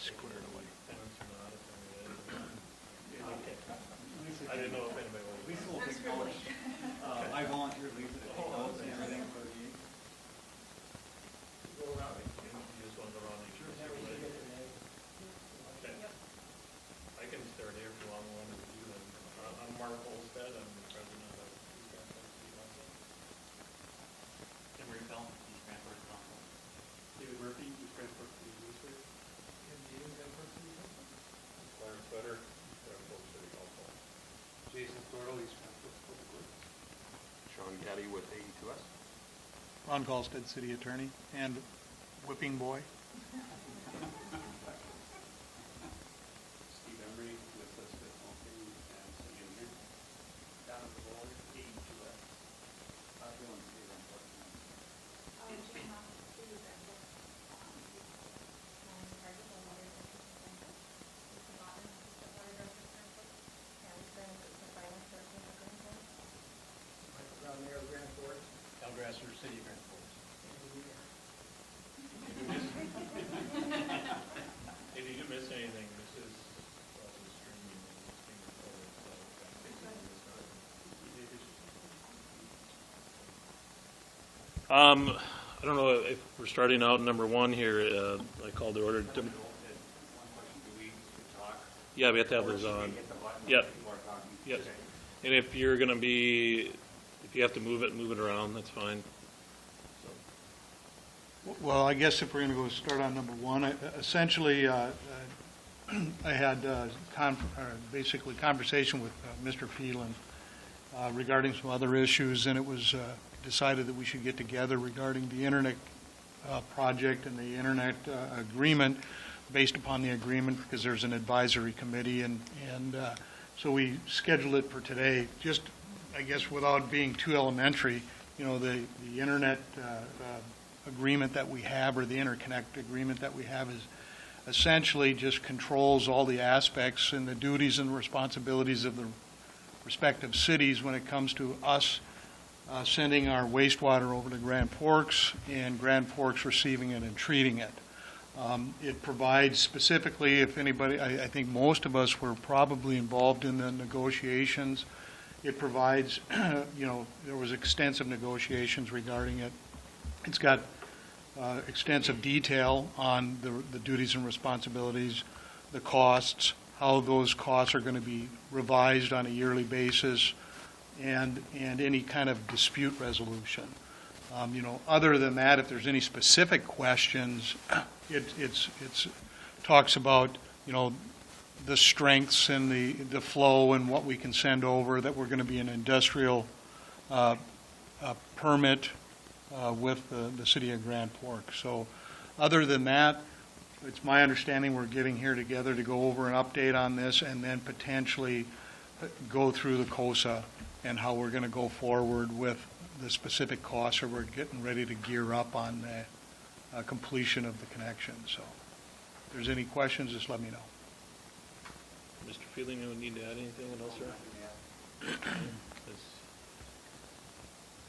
squared away. I didn't know if anybody was. Lisa will take notes. I volunteered Lisa to take notes and everything for the meeting. Go around. You just want to go around each other. Okay. I can start here if you want one of you. I'm Mark Olstead. I'm the president of East Grand Forks City Council. Tim Rayfeld, East Grand Forks Council. David Murphy, East Grand Forks City Administrator. Clarence Sutter, East Grand Forks City Council. Jason Thornton, East Grand Forks Public Works. Sean Gaddy with AE2S. Ron Galstead, City Attorney, and Whipping Boy. Steve Emery with Smith Malting and City Engineer. Down at the board, AE2S. I'm doing City Grand Forks. Elgrasser, City of Grand Forks. If you do miss anything, this is also streaming and it's being recorded, so I don't know if we're starting out number one here. I called the order. One question, do we talk? Yeah, we have to have those on. Yep. Yes. And if you're going to be, if you have to move it around, that's fine. Well, I guess if we're going to go start on number one, essentially, I had basically conversation with Mr. Phelan regarding some other issues, and it was decided that we should get together regarding the internet project and the internet agreement based upon the agreement, because there's an advisory committee, and so we scheduled it for today. Just, I guess, without being too elementary, you know, the internet agreement that we have, or the interconnect agreement that we have, is essentially just controls all the aspects and the duties and responsibilities of the respective cities when it comes to us sending our wastewater over to Grand Forks and Grand Forks receiving it and treating it. It provides specifically, if anybody, I think most of us were probably involved in the negotiations. It provides, you know, there was extensive negotiations regarding it. It's got extensive detail on the duties and responsibilities, the costs, how those costs are going to be revised on a yearly basis, and any kind of dispute resolution. You know, other than that, if there's any specific questions, it's talks about, you know, the strengths and the flow and what we can send over, that we're going to be an industrial permit with the city of Grand Forks. So other than that, it's my understanding we're getting here together to go over an update on this and then potentially go through the COSA and how we're going to go forward with the specific costs, or we're getting ready to gear up on the completion of the connection. So if there's any questions, just let me know. Mr. Feeling, you need to add anything else, sir?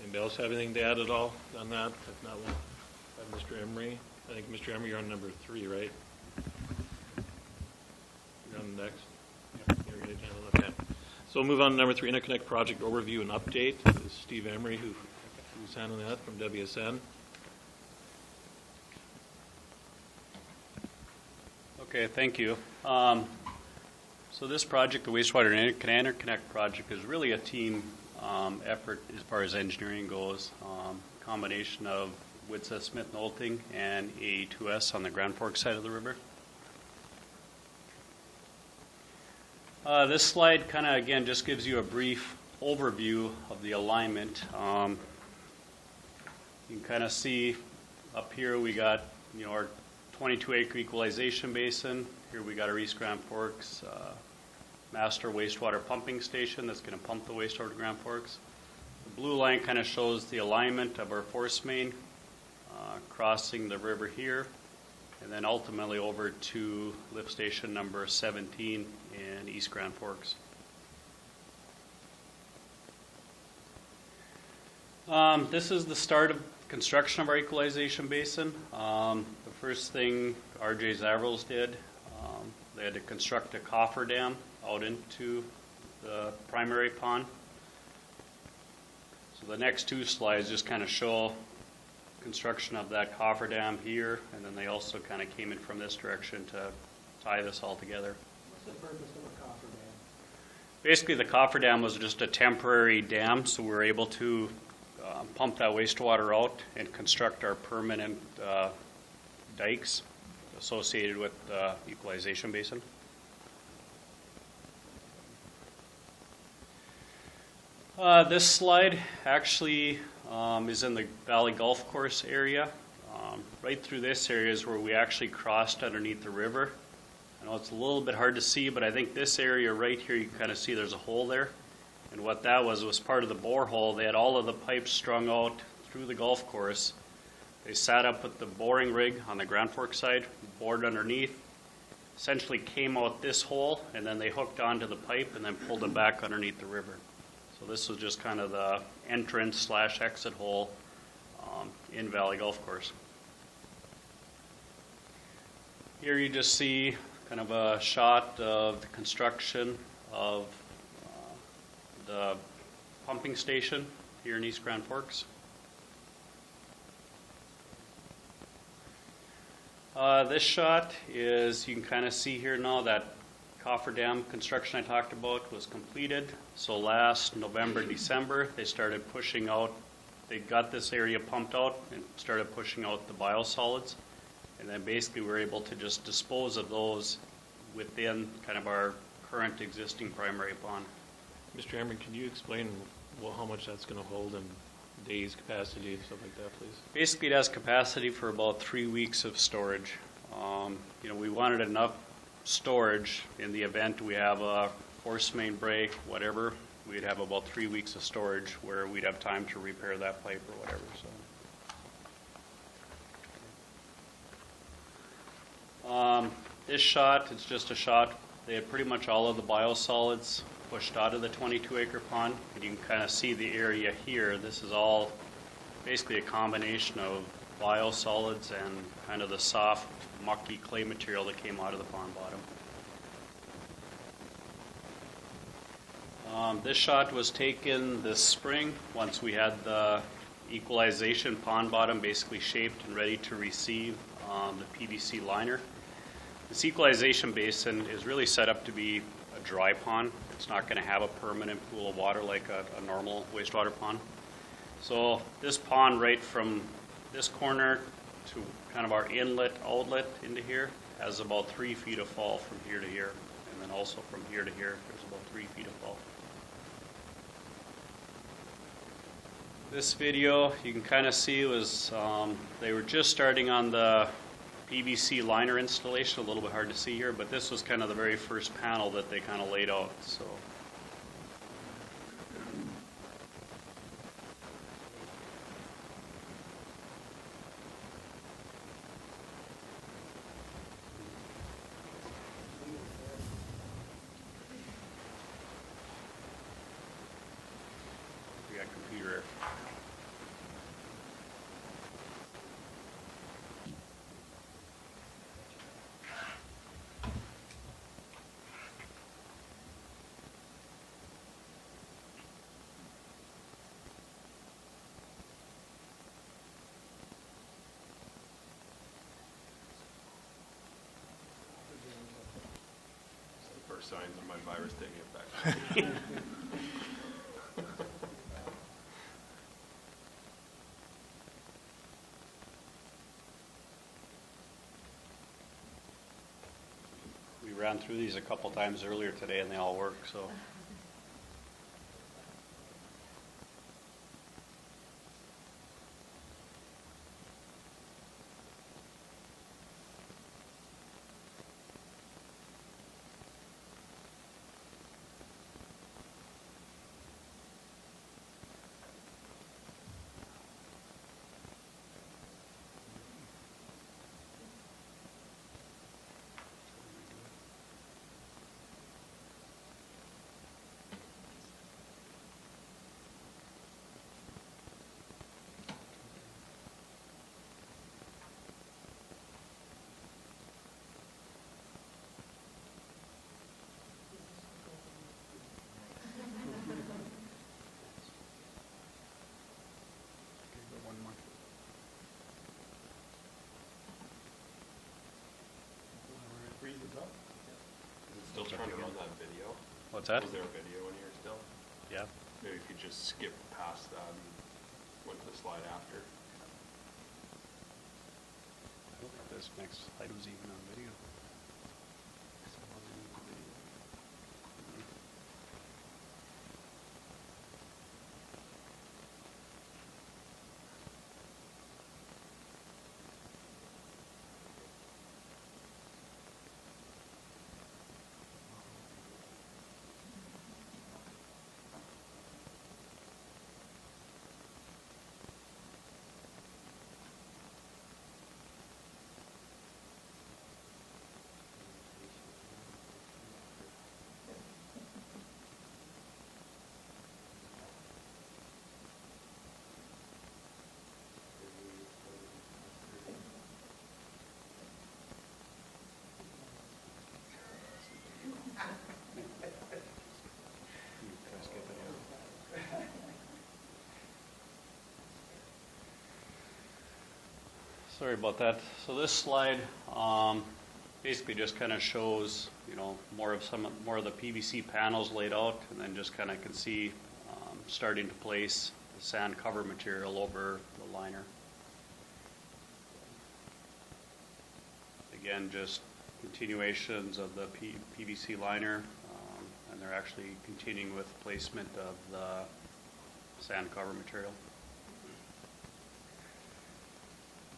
Anybody else have anything to add at all on that? If not, we'll have Mr. Emery. I think, Mr. Emery, you're on number 3, right? You're on the next? Yep. You're ready to handle it? Okay. So we'll move on to number 3, interconnect project overview and update. This is Steve Emery, who's handling that from WSN. Okay, thank you. So this project, the wastewater interconnect project, is really a team effort as far as engineering goes. Combination of Witsa Smith Nolting and AE2S on the Grand Forks side of the river. This slide kind of, again, just gives you a brief overview of the alignment. You can kind of see up here we got, you know, our 22-acre equalization basin. Here we got our East Grand Forks master wastewater pumping station that's going to pump the wastewater to Grand Forks. The blue line kind of shows the alignment of our force main crossing the river here, and then ultimately over to lift station number 17 in East Grand Forks. This is the start of construction of our equalization basin. The first thing RJ Zavrils did they had to construct a cofferdam out into the primary pond. So the next two slides just kind of show construction of that cofferdam here, and then they also kind of came in from this direction to tie this all together. What's the purpose of a cofferdam? Basically, the cofferdam was just a temporary dam, so we were able to pump that wastewater out and construct our permanent dikes associated with the equalization basin. This slide actually is in the Valley Golf Course area. Right through this area is where we actually crossed underneath the river. I know it's a little bit hard to see, but I think this area right here, you can kind of see there's a hole there. And what that was part of the borehole. They had all of the pipes strung out through the golf course. They sat up with the boring rig on the Grand Forks side, bored underneath, essentially came out this hole, and then they hooked onto the pipe and then pulled it back underneath the river. So this was just kind of the entrance / exit hole in Valley Golf Course. Here you just see kind of a shot of the construction of the pumping station here in East Grand Forks. This shot is, you can kind of see here now that cofferdam construction I talked about was completed. So last November, December, they started pushing out, they got this area pumped out and started pushing out the biosolids. And then basically we're able to just dispose of those within kind of our current existing primary pond. Mr. Emery, can you explain how much that's going to hold in days capacity and stuff like that, please? Basically, it has capacity for about 3 weeks of storage. We wanted enough storage in the event we have a force main break, whatever. We'd have about 3 weeks of storage where we'd have time to repair that pipe or whatever. So, this shot, it's just a shot. They had pretty much all of the biosolids pushed out of the 22-acre pond, and you can kind of see the area here. This is all basically a combination of biosolids and kind of the soft, mucky clay material that came out of the pond bottom. This shot was taken this spring once we had the equalization pond bottom basically shaped and ready to receive the PVC liner. This equalization basin is really set up to be a dry pond. It's not going to have a permanent pool of water like a normal wastewater pond. So this pond right from this corner to kind of our inlet, outlet into here has about 3 feet of fall from here to here. And then also from here to here, there's about 3 feet of fall. This video, you can kind of see was, they were just starting on the PVC liner installation, a little bit hard to see here, but this was kind of the very first panel that they kind of laid out. So. We got computer error. It's the first signs of my virus taking effect. We ran through these a couple times earlier today and they all work, so. Is it still trying to run that video? What's that? Is there a video in here still? Yeah. Maybe if you just skip past that and went to the slide after. I don't think this next slide was even on video. Sorry about that. So this slide basically just kind of shows, more of the PVC panels laid out, and then just kind of can see starting to place the sand cover material over the liner. Again, just continuations of the PVC liner, and they're actually continuing with placement of the sand cover material.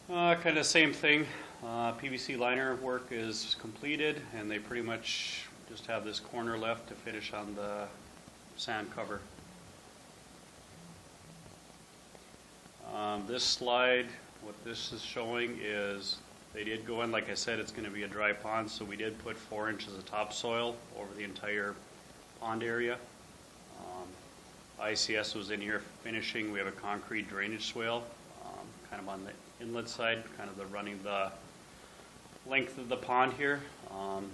Kind of same thing. PVC liner work is completed, and they pretty much just have this corner left to finish on the sand cover. This slide, what this is showing is they did go in, like I said, it's going to be a dry pond, so we did put 4 inches of topsoil over the entire pond area. ICS was in here finishing. We have a concrete drainage swale, kind of on the inlet side, kind of running the length of the pond here.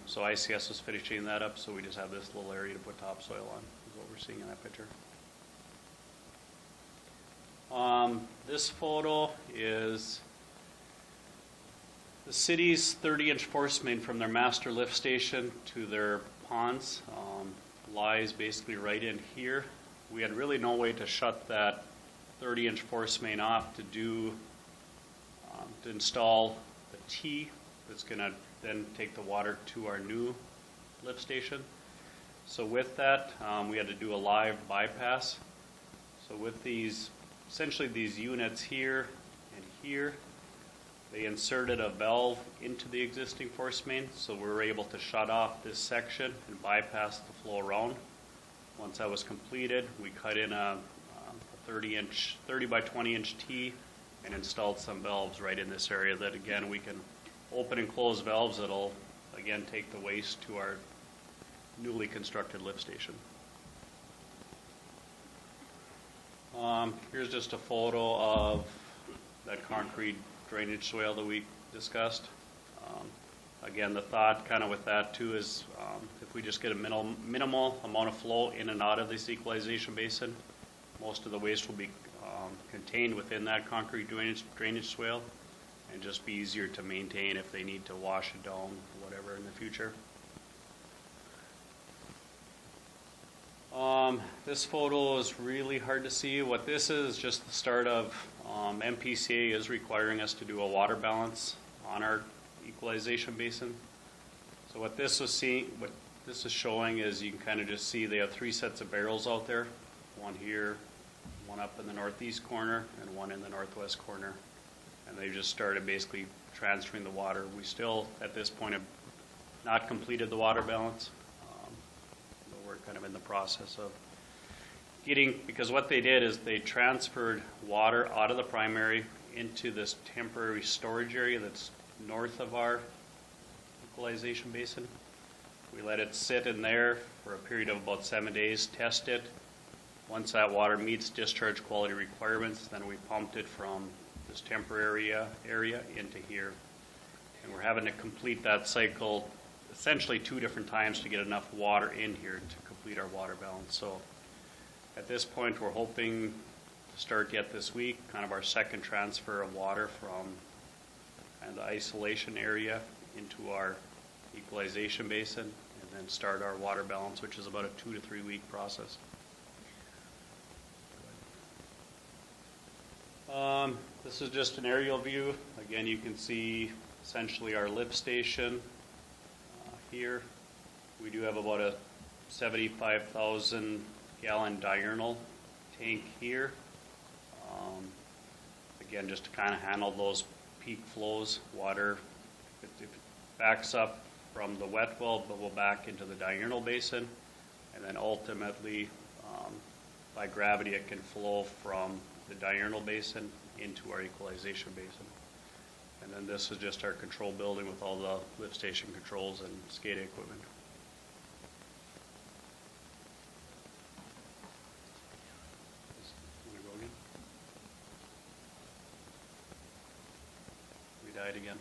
So ICS was finishing that up, so we just have this little area to put topsoil on, is what we're seeing in that picture. This photo is the city's 30-inch force main from their master lift station to their ponds. Lies basically right in here. We had really no way to shut that 30-inch force main off to install the T that's going to then take the water to our new lift station. So with that, we had to do a live bypass. So with these, essentially these units here and here, they inserted a valve into the existing force main, so we were able to shut off this section and bypass the flow around. Once that was completed, we cut in a 30 by 20 inch T and installed some valves right in this area that, again, we can open and close valves that'll, again, take the waste to our newly constructed lift station. Here's just a photo of that concrete drainage swale that we discussed. Again, the thought kind of with that too is if we just get a minimal amount of flow in and out of this equalization basin, most of the waste will be contained within that concrete drainage swale and just be easier to maintain if they need to wash it down or whatever in the future. This photo is really hard to see. What this is just the start of MPCA is requiring us to do a water balance on our equalization basin. So what this is showing is you can kind of just see they have 3 sets of barrels out there, one here, one up in the northeast corner, and one in the northwest corner. And they just started basically transferring the water. We still, at this point, have not completed the water balance. But we're kind of in the process of because what they did is they transferred water out of the primary into this temporary storage area that's north of our equalization basin. We let it sit in there for a period of about 7 days, test it. Once that water meets discharge quality requirements, then we pumped it from this temporary area into here. And we're having to complete that cycle essentially 2 different times to get enough water in here to complete our water balance. So at this point, we're hoping to start yet this week, kind of our second transfer of water from kind of the isolation area into our equalization basin, and then start our water balance, which is about a 2 to 3 week process. This is just an aerial view. Again, you can see essentially our lift station here. We do have about a 75,000 gallon diurnal tank here. Again, just to kind of handle those peak flows, water, if it backs up from the wet well, but will back into the diurnal basin, and then ultimately, by gravity, it can flow from the diurnal basin into our equalization basin. And then this is just our control building with all the lift station controls and SCADA equipment. Want to go again? We died again.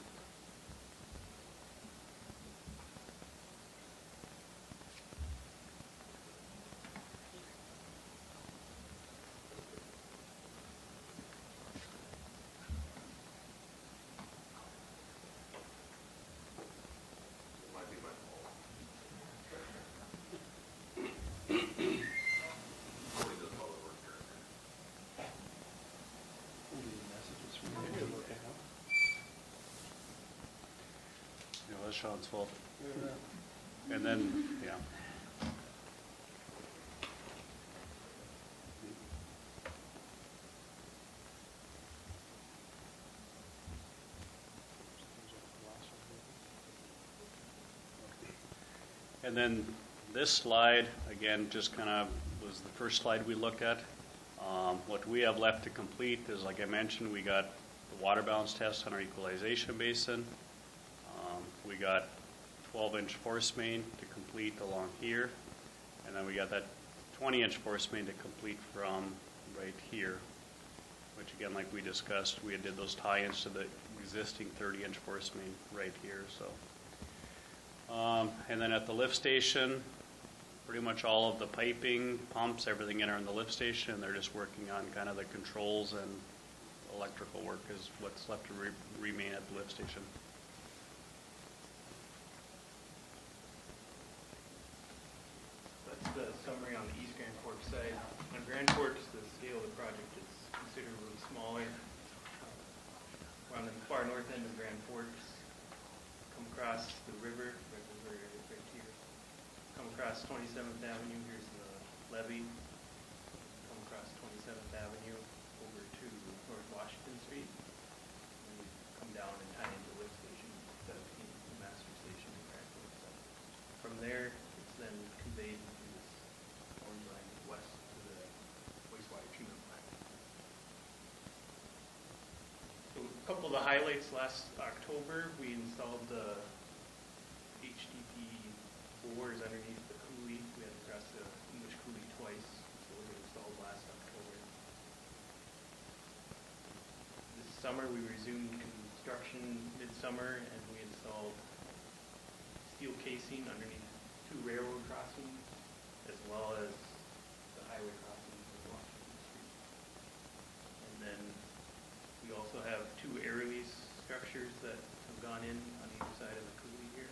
Might be my fault. Nobody does all the work here. Yeah, that's Sean's fault. And then, yeah. And then this slide, again, just kind of was the first slide we looked at. What we have left to complete is, like I mentioned, we got the water balance test on our equalization basin. We got 12-inch force main to complete along here. And then we got that 20-inch force main to complete from right here, which again, like we discussed, we did those tie-ins to the existing 30-inch force main right here. So. And then at the lift station, pretty much all of the piping, pumps, everything in are in the lift station, and they're just working on kind of the controls and electrical work is what's left to remain at the lift station. That's the summary on the East Grand Forks side. On Grand Forks, the scale of the project is considerably smaller. We're on the far north end of Grand Forks, come across the river, right here. Come across 27th Avenue, here's the levee. Come across 27th Avenue over to North Washington Street. And we come down and tie into the lift station, 17, the master station in Grand Forks. From there, it's then conveyed into this orange line west to the wastewater treatment plant. So a couple of the highlights last October, we installed the HDP bores underneath the coulee. We had to cross the English coulee twice, so we installed last October. This summer we resumed construction midsummer and we installed steel casing underneath 2 railroad crossings as well as the highway crossings of Washington Street. And then we also have 2 air release structures that have gone in on either side of the coulee here.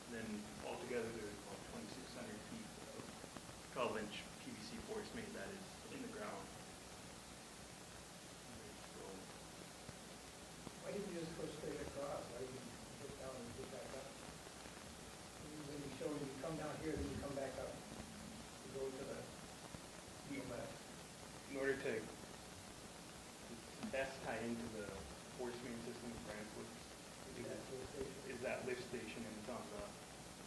And then altogether there's about 2,600 feet of 12-inch PVC force main that is in the ground. So Why didn't you just go straight across? Why didn't you get down and get back up? When you show you come down here, then you come back up. You go to the wheel back. in order to best tie into the force main system of Grand Forks is that lift station, and it's on the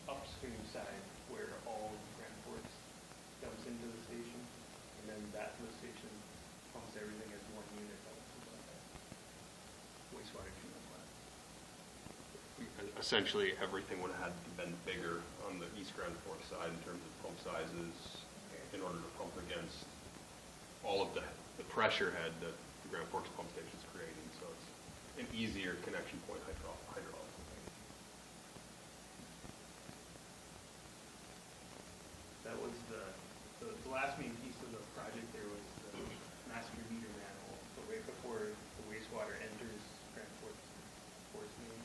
upstream side where all of Grand Forks dumps into the station, and then that lift station pumps everything as one unit out to the wastewater treatment plant. Essentially, everything would have had been bigger on the East Grand Forks side in terms of pump sizes in order to pump against all of the pressure head that the Grand Forks pump station is creating. So it's an easier connection point hydraulically. That was the last main piece of the project. There was the master meter manhole. So right before the wastewater enters Grand Forks force main,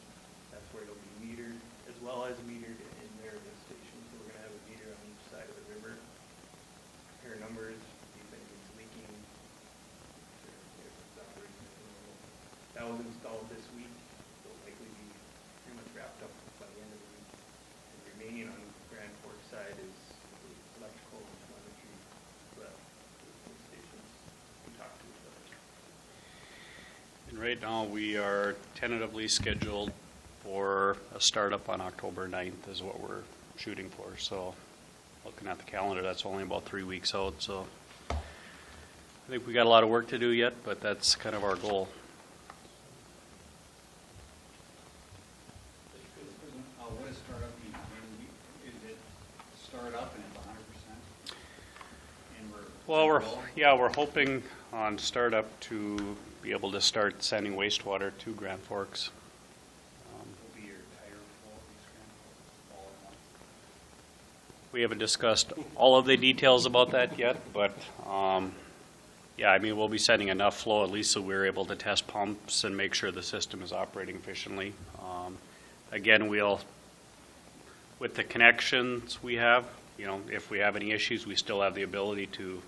ground installed this week. Will likely be pretty much wrapped up by the end of the week. And remaining on Grand Forks side is the electrical and telemetry, the stations we talk to each other. And right now, we are tentatively scheduled for a startup on October 9th is what we're shooting for. So looking at the calendar, that's only about 3 weeks out. So I think we got a lot of work to do yet, but that's kind of our goal. What does startup mean? Is it start up and it's 100%? And We're hoping on startup to be able to start sending wastewater to Grand Forks. Will be your entire full all at once? We haven't discussed all of the details about that yet, but yeah, I mean, we'll be sending enough flow at least so we're able to test pumps and make sure the system is operating efficiently. Again, with the connections we have, if we have any issues, we still have the ability to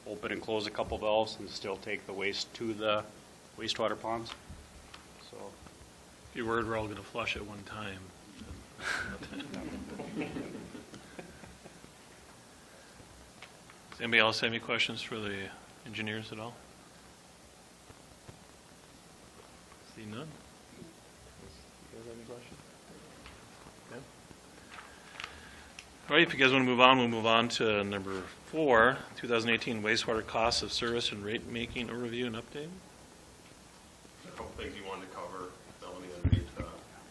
open and close a couple valves and still take the waste to the wastewater ponds. So, If you're worried we're all going to flush at one time. Does anybody else have any questions for the engineers at all? See none? You guys have any questions? Yeah. All right, if you guys want to move on, we'll move on to number 4, 2018 wastewater costs of service and rate making overview and update. A couple things you wanted to cover, Melanie, underneath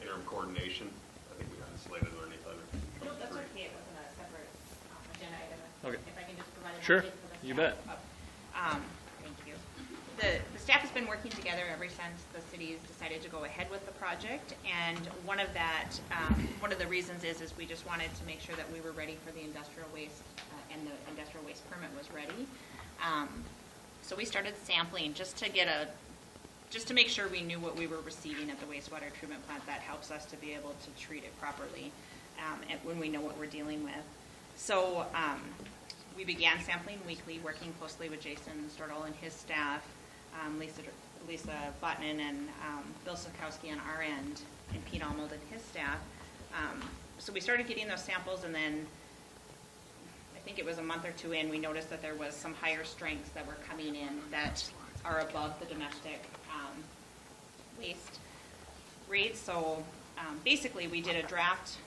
interim coordination. I think we had it slated underneath other. No, that's okay, it wasn't a separate agenda item. Okay. If I can just provide an Sure, update for the you staff. bet. Thank you. The staff has been working together ever since the city's decided to go ahead with the project, and one of the reasons is we just wanted to make sure that we were ready for the industrial waste, and the industrial waste permit was ready. So we started sampling just to make sure we knew what we were receiving at the wastewater treatment plant. That helps us to be able to treat it properly, and when we know what we're dealing with. So we began sampling weekly, working closely with Jason Stordahl and his staff, Lisa Botnan and Bill Sikowski on our end, and Pete Almold and his staff. So we started getting those samples, and then I think it was a month or two in, we noticed that there was some higher strengths that were coming in that are above the domestic waste rates. So basically, we did a draft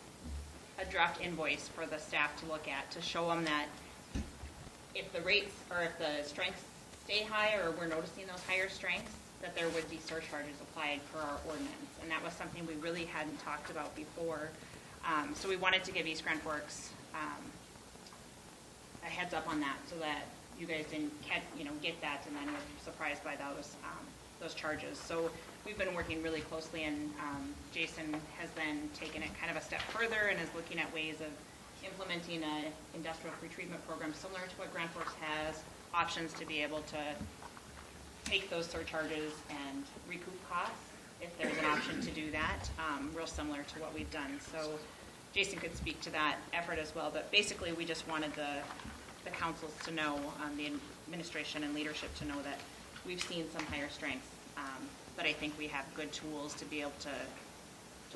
invoice for the staff to look at to show them that if the rates or if the strengths stay high or we're noticing those higher strengths, that there would be surcharges applied per our ordinance. And that was something we really hadn't talked about before. So we wanted to give East Grand Forks a heads up on that so that you guys didn't get that and then were surprised by those charges. So we've been working really closely, and Jason has then taken it kind of a step further and is looking at ways of implementing an industrial pretreatment program similar to what Grand Forks has, options to be able to take those surcharges and recoup costs if there's an option to do that, real similar to what we've done. So Jason could speak to that effort as well, but basically we just wanted the councils to know, the administration and leadership to know that we've seen some higher strengths, but I think we have good tools to be able to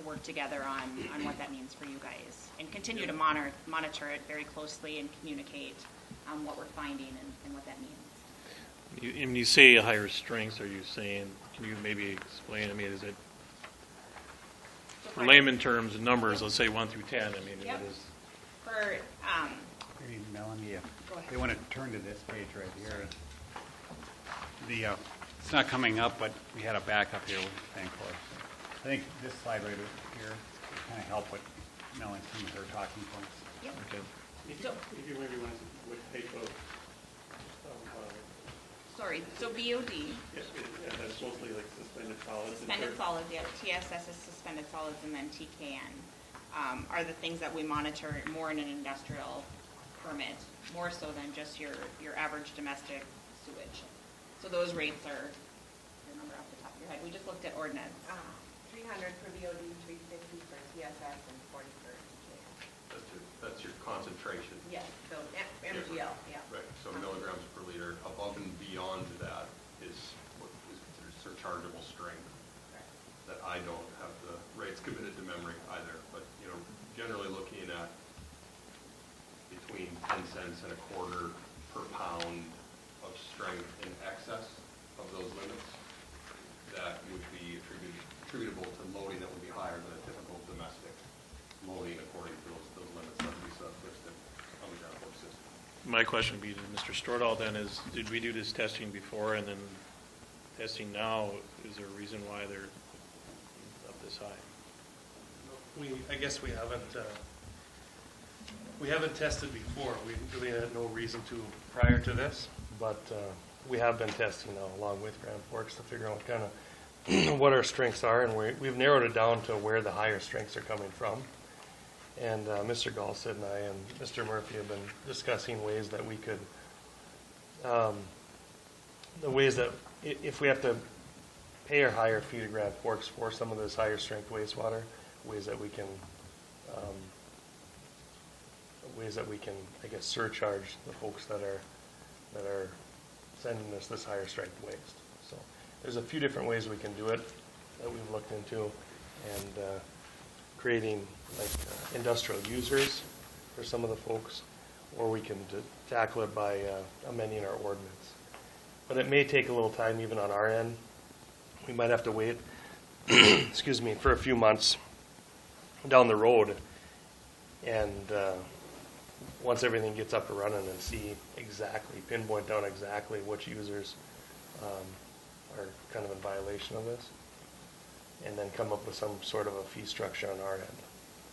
work together on what that means for you guys, and continue to monitor it very closely and communicate what we're finding and what that means. When you say higher strengths, are you saying, can you maybe explain, is it, for layman terms, numbers, let's say 1 through 10, Yep. what is? For, Maybe Melanie, Go ahead. they want to turn to this page right here. It's not coming up, but we had a backup here, thankfully. I think this slide right here kind of help with Melanie, some of her talking points. yep. Okay. If you maybe want to, what type of, Sorry, so BOD, that's mostly like suspended solids. suspended solids, yeah, TSS is suspended solids, and then TKN are the things that we monitor more in an industrial permit, more so than just your average domestic sewage. So those rates are, remember off the top of your head, we just looked at ordinance. 300 for BOD, 350 for TSS, and 40 for TKN. That's your concentration. Yes, so MGL, yeah. Right, so milligrams per liter. Above and beyond that is what is considered surchargeable strength. that I don't have the rates committed to memory either, but, you know, generally looking at between 10 cents and a quarter per pound of strength in excess of those limits, that would be attributable to loading that would be higher than a typical domestic loading according to those limits that we listed on the ground force system. My question would be to Mr. Stordahl then is, did we do this testing before and then testing now? Is there a reason why they're up this high? I guess we haven't tested before. We really had no reason to prior to this, but we have been testing now along with Grand Forks to figure out kind of what our strengths are, and we've narrowed it down to where the higher strengths are coming from. And Mr. Galsted and I and Mr. Murphy have been discussing ways that we could, the ways that if we have to pay our higher fee to Grand Forks for some of this higher strength wastewater, ways that we can, I guess, surcharge the folks that are sending us this higher strength waste. So there's a few different ways we can do it that we've looked into, and creating like industrial users for some of the folks, or we can tackle it by amending our ordinance. But it may take a little time even on our end. We might have to wait, excuse me, for a few months down the road, and once everything gets up and running, and see exactly, pinpoint down exactly which users are kind of in violation of this, and then come up with some sort of a fee structure on our end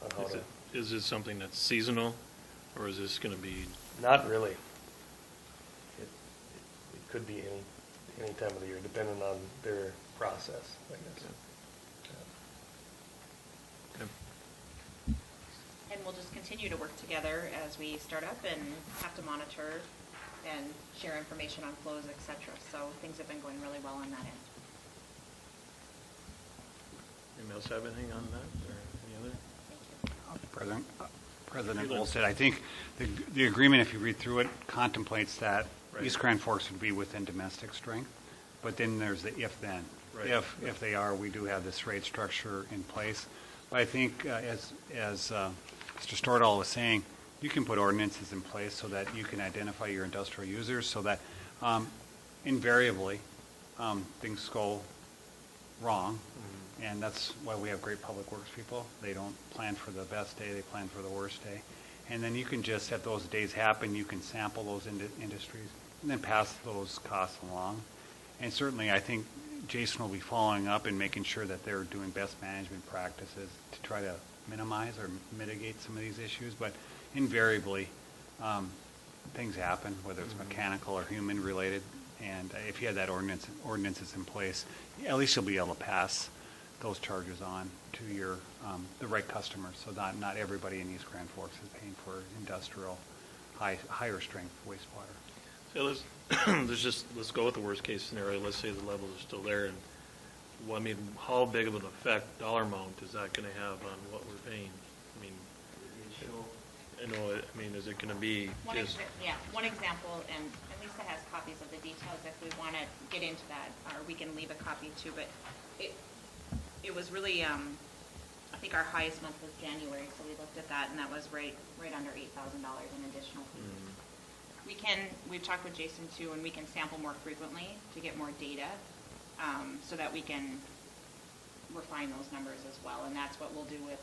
on how to. Is this something that's seasonal, or is this going to be? Not really. It could be any time of the year, depending on their process, I guess. Okay. And we'll just continue to work together as we start up and have to monitor and share information on flows, et cetera. So things have been going really well on that end. Anyone else have anything on that, or any other? Thank you. President Olstead, I think the agreement, if you read through it, contemplates that Right. East Grand Forks would be within domestic strength, but then there's the if-then. Right. If they are, we do have this rate structure in place. But I think, as Mr. Stordahl was saying, you can put ordinances in place so that you can identify your industrial users, so that invariably things go wrong. Mm-hmm. And that's why we have great public works people. They don't plan for the best day, they plan for the worst day. And then you can just, if those days happen, you can sample those industries and then pass those costs along. And certainly I think Jason will be following up and making sure that they're doing best management practices to try to minimize or mitigate some of these issues. But invariably, things happen, whether it's mechanical or human related. And if you have that ordinances in place, at least you'll be able to pass those charges on to your the right customers, so not everybody in East Grand Forks is paying for industrial higher strength wastewater. So let's go with the worst case scenario. Let's say the levels are still there, and well, I mean, how big of an effect, dollar amount, is that going to have on what we're paying? I mean, is it going to be One example, and Lisa has copies of the details if we want to get into that, or we can leave a copy too, but it was really, I think our highest month was January, so we looked at that, and that was right under $8,000 in additional fees. Mm-hmm. We've talked with Jason too, and we can sample more frequently to get more data, so that we can refine those numbers as well, and that's what we'll do with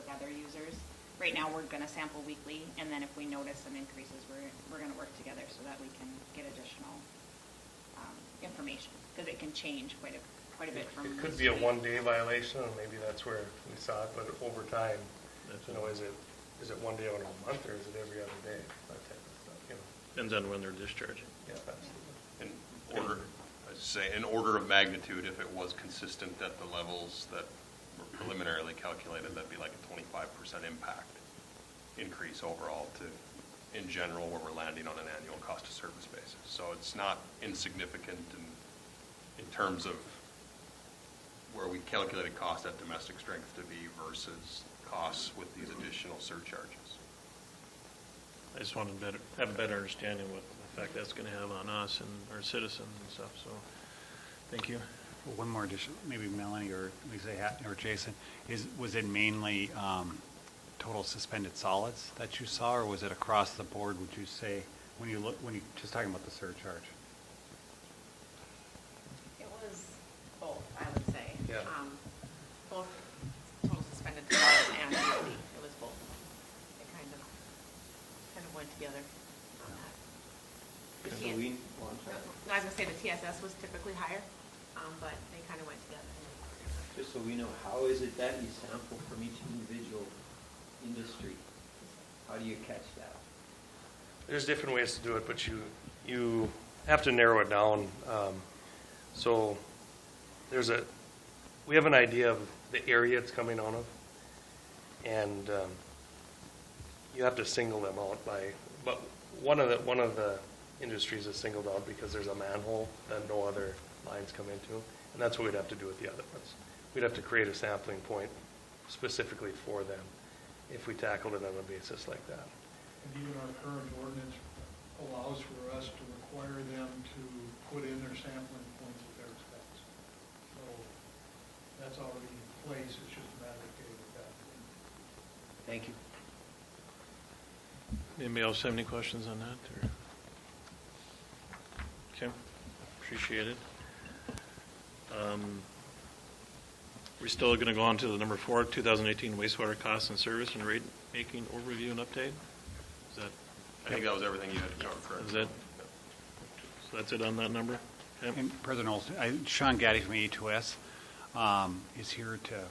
other users. Right now, we're going to sample weekly, and then if we notice some increases, we're going to work together so that we can get additional information, because it can change quite a bit from. It could be a one-day violation, and maybe that's where we saw it, but over time, is it one day out of a month, or is it every other day? That type of stuff, Depends on when they're discharging. Yeah, absolutely. In order of magnitude, if it was consistent at the levels that were preliminarily calculated, that'd be like a 25% impact increase overall to, in general, where we're landing on an annual cost of service basis. So it's not insignificant in terms of where we calculated cost at domestic strength to be versus costs with these additional surcharges. I just want to have a better understanding what effect that's going to have on us and our citizens and stuff, so thank you. One more addition, maybe Melanie or Lisa or Jason, was it mainly total suspended solids that you saw, or was it across the board, would you say, when you just talking about the surcharge? It was both, I would say. Yeah. Both total suspended solids and DOD. It was both. It kind of went together on that. The So TS we, No, I was gonna say the TSS was typically higher, but they kind of went together. just so we know, how is it that you sample from each individual industry? How do you catch that? There's different ways to do it, but you have to narrow it down. So we have an idea of the area it's coming out of, and you have to single them out but one of the industries is singled out because there's a manhole that no other lines come into, and that's what we'd have to do with the other ones. We'd have to create a sampling point specifically for them if we tackled it on a basis like that. And even our current ordinance allows for us to require them to put in their sampling points at their expense. So that's already in place, it's just a matter of getting it done. Thank you. Anybody else have any questions on that? Or? Okay, appreciate it. We're still going to go on to the number 4, 2018 wastewater costs and service and rate making overview and update. Is that? I think that was everything you had to cover, correct? Is that? So that's it on that number. Okay. And President Olson, Sean Gaddy from E2S is here to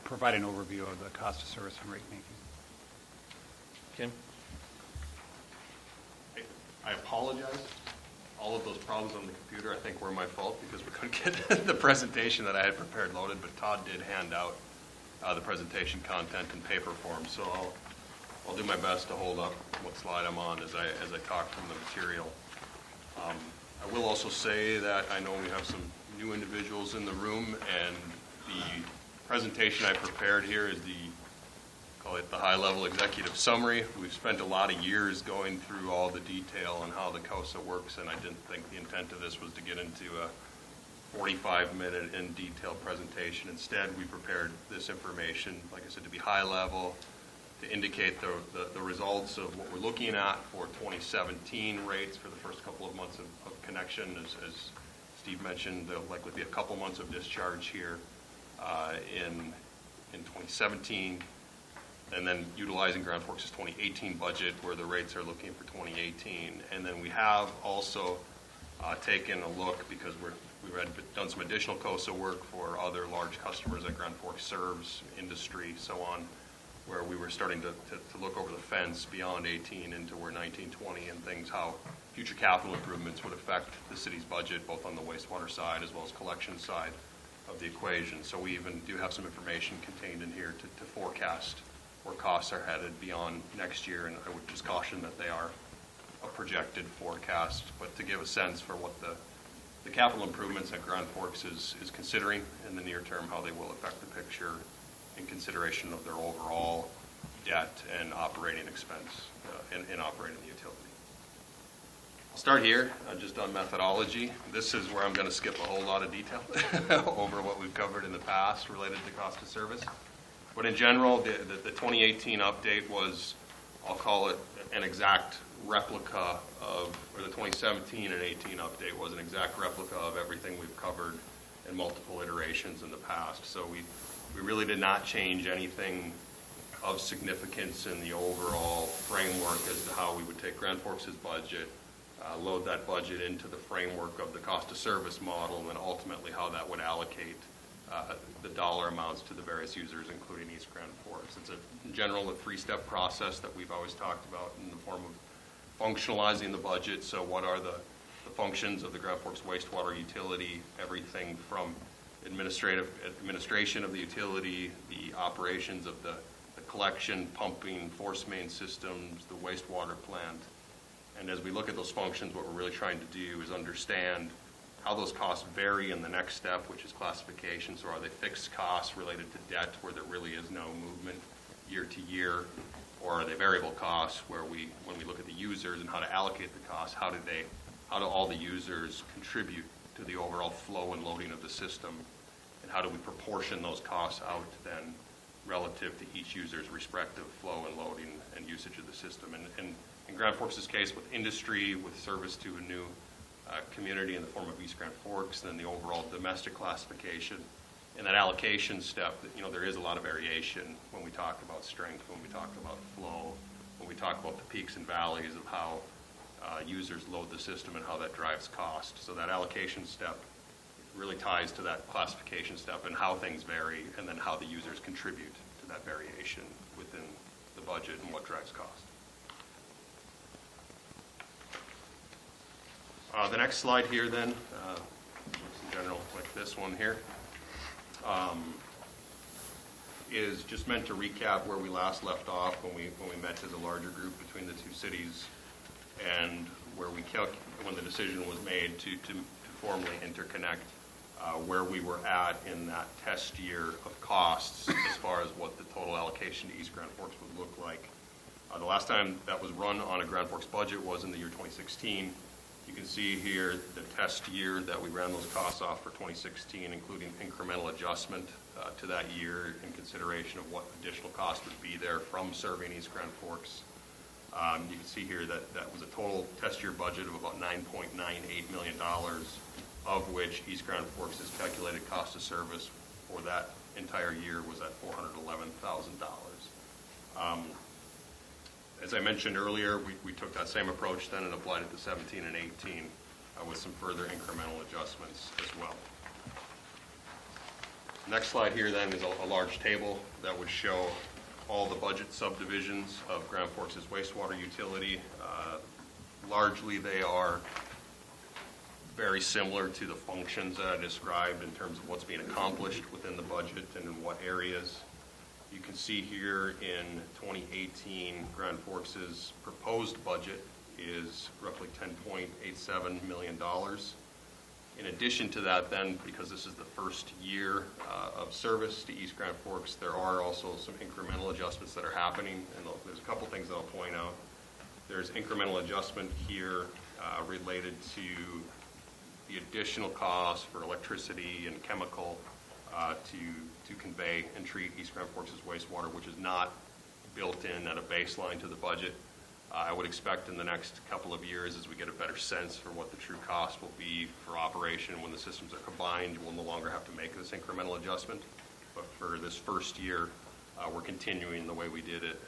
provide an overview of the cost of service and rate making. Okay. I apologize. All of those problems on the computer, I think, were my fault because we couldn't get the presentation that I had prepared loaded, but Todd did hand out the presentation content in paper form, so I'll do my best to hold up what slide I'm on as I talk from the material. I will also say that I know we have some new individuals in the room, and the presentation I prepared here is call it the high-level executive summary. We've spent a lot of years going through all the detail on how the COSA works, and I didn't think the intent of this was to get into a 45-minute in-detail presentation. Instead, we prepared this information, like I said, to be high-level, to indicate the results of what we're looking at for 2017 rates for the first couple of months of connection. As Steve mentioned, there'll likely be a couple months of discharge here in 2017. And then utilizing Grand Forks' 2018 budget where the rates are looking for 2018. And then we have also taken a look, because we've done some additional COSA work for other large customers that Grand Forks serves, industry, so on, where we were starting to look over the fence beyond 18 into where 19, 20 and things, how future capital improvements would affect the city's budget, both on the wastewater side as well as collection side of the equation. So we even do have some information contained in here to forecast where costs are headed beyond next year, and I would just caution that they are a projected forecast, but to give a sense for what the capital improvements that Grand Forks is considering in the near term, how they will affect the picture in consideration of their overall debt and operating expense in operating the utility. I'll start here, just on methodology. This is where I'm going to skip a whole lot of detail over what we've covered in the past related to cost of service. But in general, the 2018 update was, I'll call it an exact replica of, or the 2017 and 18 update was an exact replica of everything we've covered in multiple iterations in the past. So we really did not change anything of significance in the overall framework as to how we would take Grand Forks' budget, load that budget into the framework of the cost of service model, and then ultimately how that would allocate the dollar amounts to the various users, including East Grand Forks. It's in general a three-step process that we've always talked about in the form of functionalizing the budget. So what are the functions of the Grand Forks wastewater utility, everything from administration of the utility, the operations of the collection, pumping, force main systems, the wastewater plant. And as we look at those functions, what we're really trying to do is understand how those costs vary in the next step, which is classification. So are they fixed costs related to debt where there really is no movement year to year, or are they variable costs where when we look at the users and how to allocate the costs, how do all the users contribute to the overall flow and loading of the system, and how do we proportion those costs out then relative to each user's respective flow and loading and usage of the system. And in Grand Forks' case, with industry, with service to a new community in the form of East Grand Forks, then the overall domestic classification, and that allocation step, there is a lot of variation when we talk about strength, when we talk about flow, when we talk about the peaks and valleys of how users load the system and how that drives cost. So that allocation step really ties to that classification step and how things vary, and then how the users contribute to that variation within the budget and what drives cost. The next slide here then, looks in general like this one here, is just meant to recap where we last left off when we met as a larger group between the two cities, and where when the decision was made to formally interconnect, where we were at in that test year of costs as far as what the total allocation to East Grand Forks would look like. The last time that was run on a Grand Forks budget was in the year 2016. You can see here the test year that we ran those costs off for 2016, including incremental adjustment to that year in consideration of what additional cost would be there from serving East Grand Forks. You can see here that was a total test year budget of about $9.98 million, of which East Grand Forks' calculated cost of service for that entire year was at $411,000. As I mentioned earlier, we took that same approach then and applied it to 17 and 18 with some further incremental adjustments as well. Next slide here then is a large table that would show all the budget subdivisions of Grand Forks' wastewater utility. Largely they are very similar to the functions that I described in terms of what's being accomplished within the budget and in what areas. You can see here in 2018, Grand Forks' proposed budget is roughly $10.87 million. In addition to that then, because this is the first year of service to East Grand Forks, there are also some incremental adjustments that are happening, and there's a couple things that I'll point out. There's incremental adjustment here related to the additional costs for electricity and chemical to convey and treat East Grand Forks' wastewater, which is not built in at a baseline to the budget. I would expect in the next couple of years, as we get a better sense for what the true cost will be for operation when the systems are combined, we'll no longer have to make this incremental adjustment. But for this first year, we're continuing the way we did it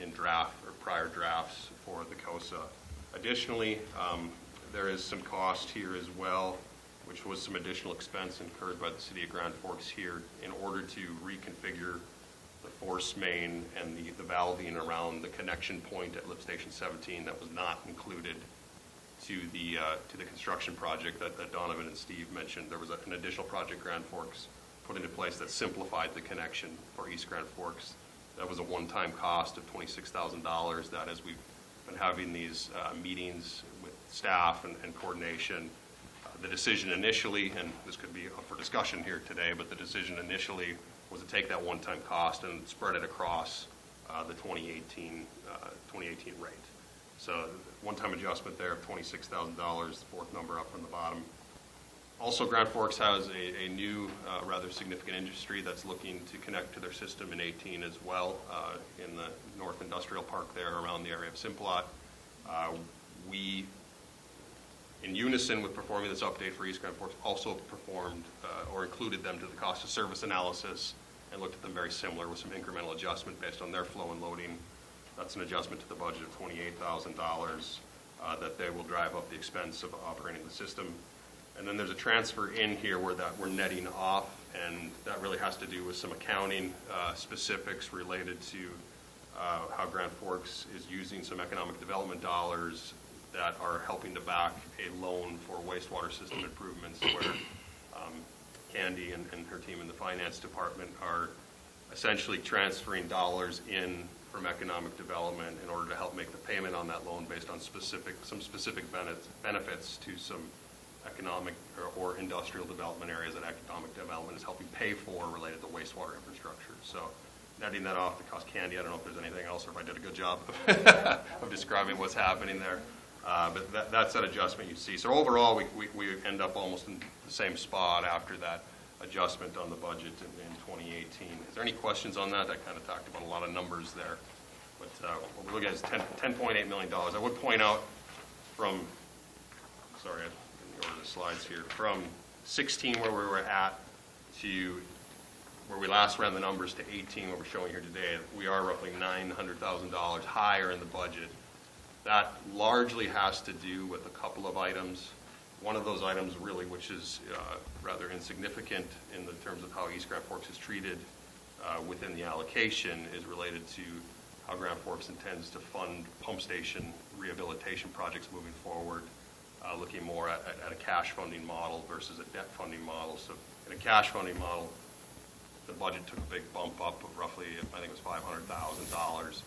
in draft or prior drafts for the COSA. Additionally, there is some cost here as well, which was some additional expense incurred by the city of Grand Forks here in order to reconfigure the force main and the valving around the connection point at lift station 17 that was not included to the construction project that Donovan and Steve mentioned. There was an additional project Grand Forks put into place that simplified the connection for East Grand Forks. That was a one-time cost of $26,000 that, as we've been having these meetings with staff and coordination, the decision initially, and this could be up for discussion here today, but the decision initially was to take that one-time cost and spread it across the 2018 rate. So one-time adjustment there of $26,000, the fourth number up from the bottom. Also, Grand Forks has a new, rather significant industry that's looking to connect to their system in 18 as well, in the North Industrial Park there around the area of Simplot. We, in unison with performing this update for East Grand Forks, also performed or included them to the cost of service analysis and looked at them very similar with some incremental adjustment based on their flow and loading. That's an adjustment to the budget of $28,000 that they will drive up the expense of operating the system. And then there's a transfer in here where that we're netting off, and that really has to do with some accounting specifics related to how Grand Forks is using some economic development dollars that are helping to back a loan for wastewater system improvements, where Candy and her team in the finance department are essentially transferring dollars in from economic development in order to help make the payment on that loan based on some specific benefits to some economic or industrial development areas that economic development is helping pay for related to wastewater infrastructure. So netting that off to cost Candy, I don't know if there's anything else or if I did a good job of describing what's happening there. But that's that adjustment you see. So overall, we end up almost in the same spot after that adjustment on the budget in 2018. Is there any questions on that? I kind of talked about a lot of numbers there. But what we're looking at is $10.8 million. I would point out from, sorry, I'm getting the order of the slides here, from 16 where we were at to where we last ran the numbers to 18, what we're showing here today, we are roughly $900,000 higher in the budget. That largely has to do with a couple of items. One of those items really, which is rather insignificant in the terms of how East Grand Forks is treated within the allocation, is related to how Grand Forks intends to fund pump station rehabilitation projects moving forward, looking more at a cash funding model versus a debt funding model. So in a cash funding model, the budget took a big bump up of roughly, I think it was $500,000.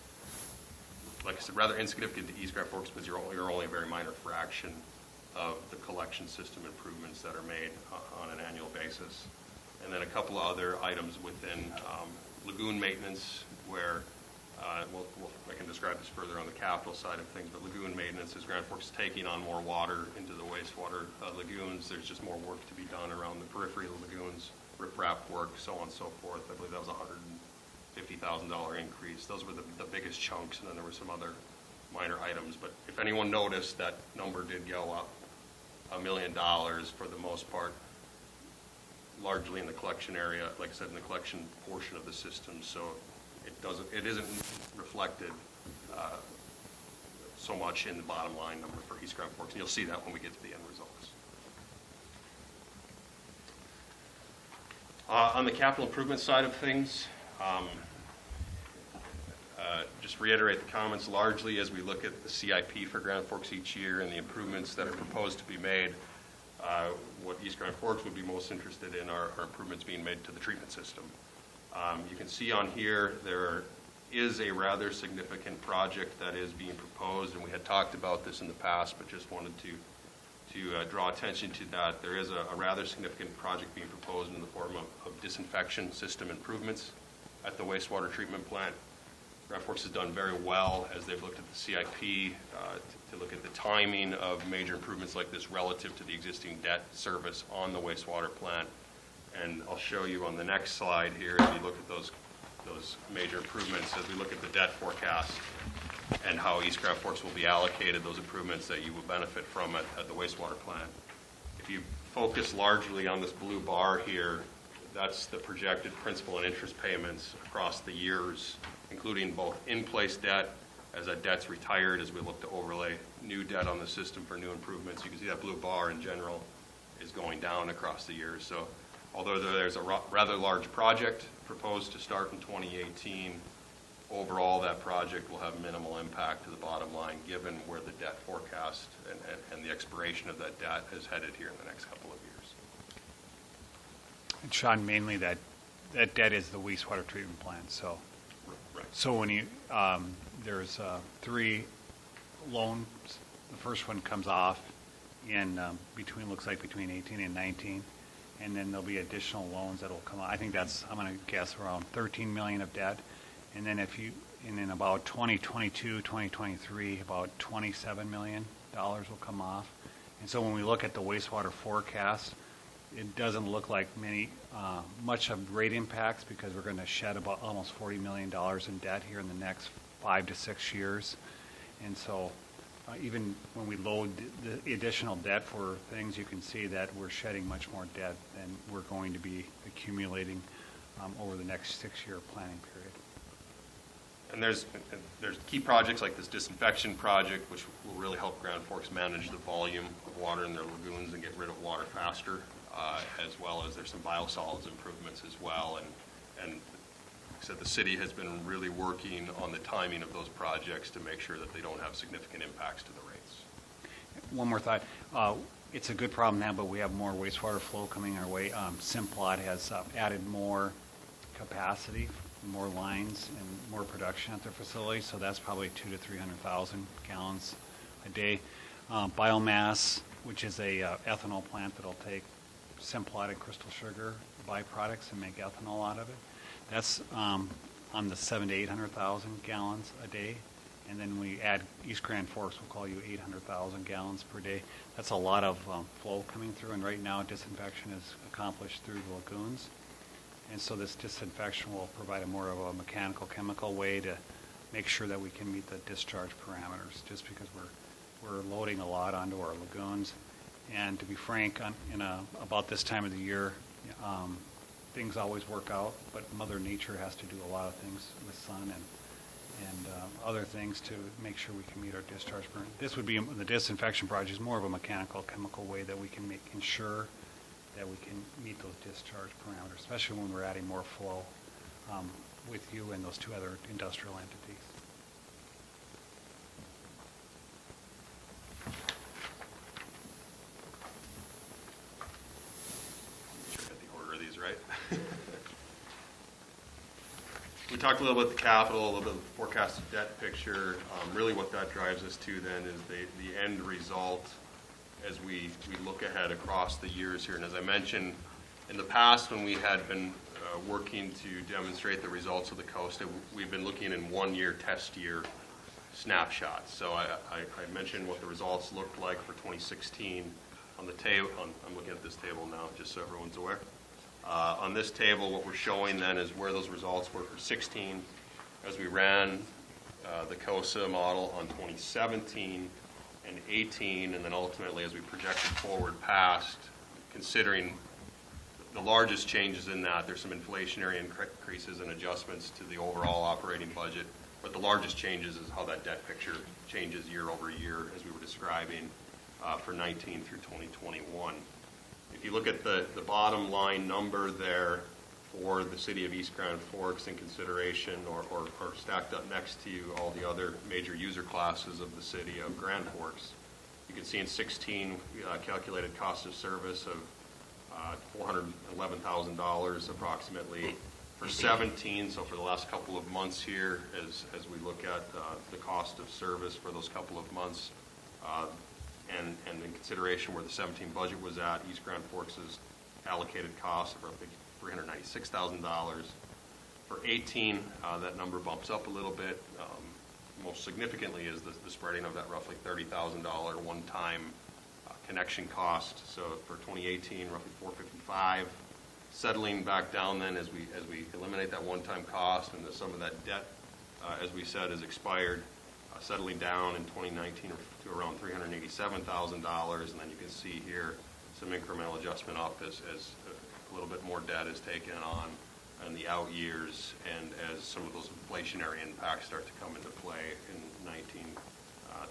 Like I said, rather insignificant to East Grand Forks because you're only a very minor fraction of the collection system improvements that are made on an annual basis. And then a couple of other items within lagoon maintenance where, I can describe this further on the capital side of things, but lagoon maintenance is Grand Forks taking on more water into the wastewater lagoons. There's just more work to be done around the periphery of the lagoons, riprap work, so on and so forth. I believe that was $150,000 increase. Those were the biggest chunks, and then there were some other minor items. But if anyone noticed, that number did go up $1 million for the most part, largely in the collection area, like I said, in the collection portion of the system. So it isn't reflected so much in the bottom line number for East Grand Forks, and you'll see that when we get to the end results. On the capital improvement side of things, just reiterate the comments largely as we look at the CIP for Grand Forks each year and the improvements that are proposed to be made. What East Grand Forks would be most interested in are improvements being made to the treatment system. You can see on here there is a rather significant project that is being proposed, and we had talked about this in the past, but just wanted to draw attention to that. There is a rather significant project being proposed in the form of disinfection system improvements at the wastewater treatment plant. Grand Forks has done very well as they've looked at the CIP to look at the timing of major improvements like this relative to the existing debt service on the wastewater plant. And I'll show you on the next slide here, as you look at those major improvements, as we look at the debt forecast and how East Grand Forks will be allocated those improvements that you will benefit from at the wastewater plant. If you focus largely on this blue bar here, that's the projected principal and interest payments across the years, including both in-place debt as that debt's retired, as we look to overlay new debt on the system for new improvements. You can see that blue bar in general is going down across the years. So although there's a rather large project proposed to start in 2018, overall that project will have minimal impact to the bottom line given where the debt forecast and the expiration of that debt is headed here in the next couple of years. And Sean, mainly that debt is the wastewater treatment plant. So, right. So when you there's 3 loans. The first one comes off in looks like between 18 and 19, and then there'll be additional loans that will come out. I think that's, I'm going to guess, around 13 million of debt, and then in about 2022, 2023, about $27 million will come off. And so when we look at the wastewater forecast, it doesn't look like much of rate impacts because we're going to shed about almost $40 million in debt here in the next 5 to 6 years. And so even when we load the additional debt for things, you can see that we're shedding much more debt than we're going to be accumulating over the next 6-year planning period. And there's key projects like this disinfection project, which will really help Grand Forks manage the volume of water in their lagoons and get rid of water faster, as well as there's some biosolids improvements as well. And like I said, the city has been really working on the timing of those projects to make sure that they don't have significant impacts to the rates. One more thought. It's a good problem now, but we have more wastewater flow coming our way. Simplot has added more capacity, more lines, and more production at their facility, so that's probably 200,000 to 300,000 gallons a day. Biomass, which is a ethanol plant that'll take Simplot and crystal sugar byproducts and make ethanol out of it. That's on the 700,000 to 800,000 gallons a day. And then we add East Grand Forks, we'll call you 800,000 gallons per day. That's a lot of flow coming through, and right now disinfection is accomplished through the lagoons. And so this disinfection will provide a more of a mechanical, chemical way to make sure that we can meet the discharge parameters, just because we're loading a lot onto our lagoons. And to be frank, about this time of the year, things always work out, but Mother Nature has to do a lot of things with sun and other things to make sure we can meet our discharge parameters. This would be, the disinfection project is more of a mechanical, chemical way that we can ensure that we can meet those discharge parameters, especially when we're adding more flow with you and those two other industrial entities. Sure, get the order of these right. We talked a little bit about the capital, a little bit of the forecasted debt picture. Really what that drives us to then is the end result as we look ahead across the years here. And as I mentioned, in the past when we had been working to demonstrate the results of the COSTA, we've been looking in 1 year test year snapshots. So I mentioned what the results looked like for 2016 on the table. I'm looking at this table now just so everyone's aware. On this table, what we're showing then is where those results were for 16 as we ran the COSA model on 2017 and 18, and then ultimately as we projected forward past, considering the largest changes in that, there's some inflationary increases and adjustments to the overall operating budget, but the largest changes is how that debt picture changes year over year, as we were describing for 19 through 2021. If you look at the bottom line number there for the city of East Grand Forks in consideration or stacked up next to all the other major user classes of the city of Grand Forks, you can see in 16 calculated cost of service of $411,000 approximately. For 17, so for the last couple of months here, as we look at the cost of service for those couple of months, and in consideration where the 17 budget was at, East Grand Forks' allocated cost of roughly $396,000. For 18, that number bumps up a little bit. Most significantly is the spreading of that roughly $30,000 one-time connection cost. So for 2018, roughly $455,000. Settling back down then as we eliminate that one-time cost and some of that debt, as we said, is expired. Settling down in 2019 to around $387,000, and then you can see here some incremental adjustment up as a little bit more debt is taken on in the out years, and as some of those inflationary impacts start to come into play in 19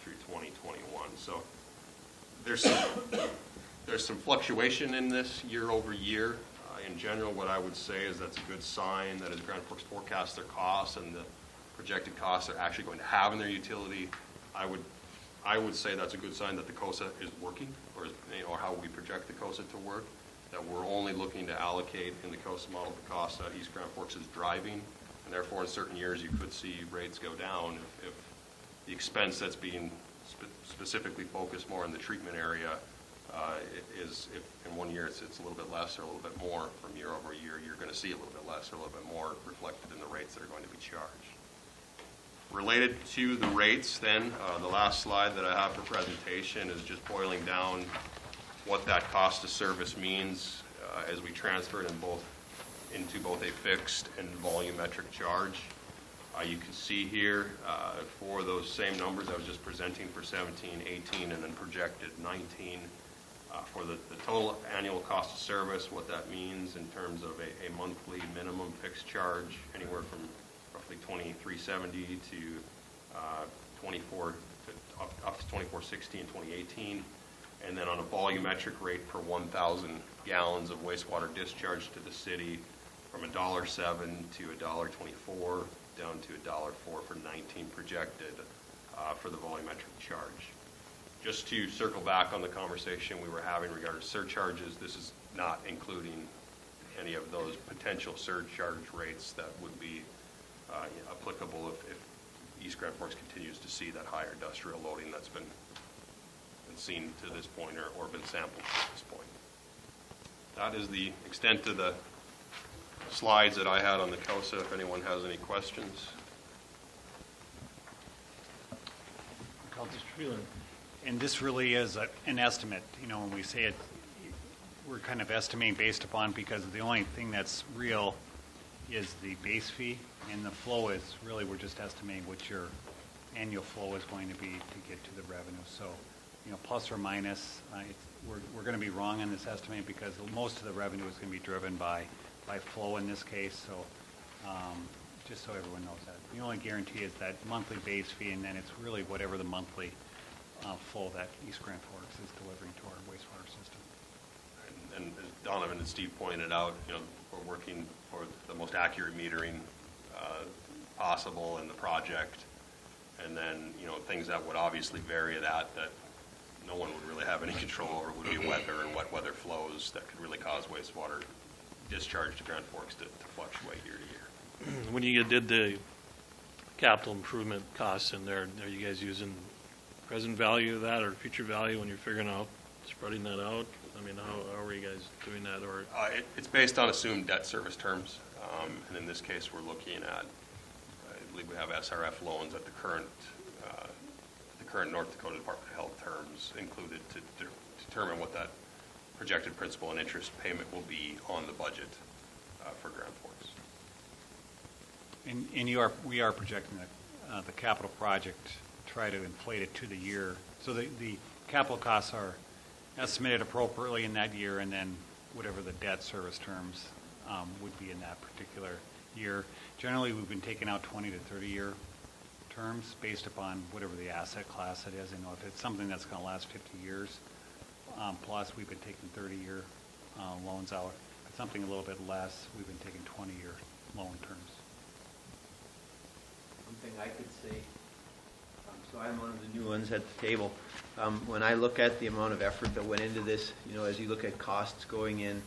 through 2021. So there's some fluctuation in this year over year. In general, what I would say is that's a good sign that as Grand Forks forecasts their costs and the projected costs they're actually going to have in their utility, I would say that's a good sign that the COSA is working, or how we project the COSA to work, that we're only looking to allocate in the COSA model the costs that East Grand Forks is driving, and therefore in certain years you could see rates go down if the expense that's being specifically focused more in the treatment area is, if in 1 year it's a little bit less or a little bit more from year over year, you're going to see a little bit less or a little bit more reflected in the rates that are going to be charged. Related to the rates then, the last slide that I have for presentation is just boiling down what that cost of service means as we transfer it into both a fixed and volumetric charge. You can see here for those same numbers I was just presenting for 17, 18, and then projected 19, for the total annual cost of service, what that means in terms of a monthly minimum fixed charge, anywhere from roughly $23.70 to up to $24.60 in 2018, and then on a volumetric rate per 1,000 gallons of wastewater discharge to the city, from $1.07 to $1.24 down to $1.04 for 19 projected for the volumetric charge. Just to circle back on the conversation we were having regarding surcharges, this is not including any of those potential surcharge rates that would be applicable if East Grand Forks continues to see that higher industrial loading that's been seen to this point or been sampled to this point. That is the extent of the slides that I had on the COSA, if anyone has any questions. Councilor Freeland. And this really is an estimate, when we say it, we're kind of estimating based upon, because the only thing that's real is the base fee, and the flow is really, we're just estimating what your annual flow is going to be to get to the revenue. So, plus or minus, we're going to be wrong on this estimate because most of the revenue is going to be driven by flow in this case. So, just so everyone knows that. The only guarantee is that monthly base fee, and then it's really whatever the monthly flow that East Grand Forks is delivering to our wastewater system. And as Donovan and Steve pointed out, we're working for the most accurate metering possible in the project. And then, things that would obviously vary that no one would really have any control over would be weather and what weather flows that could really cause wastewater discharge to Grand Forks to fluctuate year to year. When you did the capital improvement costs in there, are you guys using present value of that or future value when you're figuring out, spreading that out? I mean, how are you guys doing that? Or It's based on assumed debt service terms. And in this case, we're looking at, I believe we have SRF loans at the current North Dakota Department of Health terms included to determine what that projected principal and interest payment will be on the budget for Grand Forks. And we are projecting the capital project, try to inflate it to the year. So the capital costs are estimated appropriately in that year, and then whatever the debt service terms would be in that particular year. Generally, we've been taking out 20 to 30-year terms based upon whatever the asset class it is. If it's something that's going to last 50 years, plus we've been taking 30-year loans out. If it's something a little bit less, we've been taking 20-year loan terms. Something I could say, so I'm one of the new ones at the table. When I look at the amount of effort that went into this, as you look at costs going in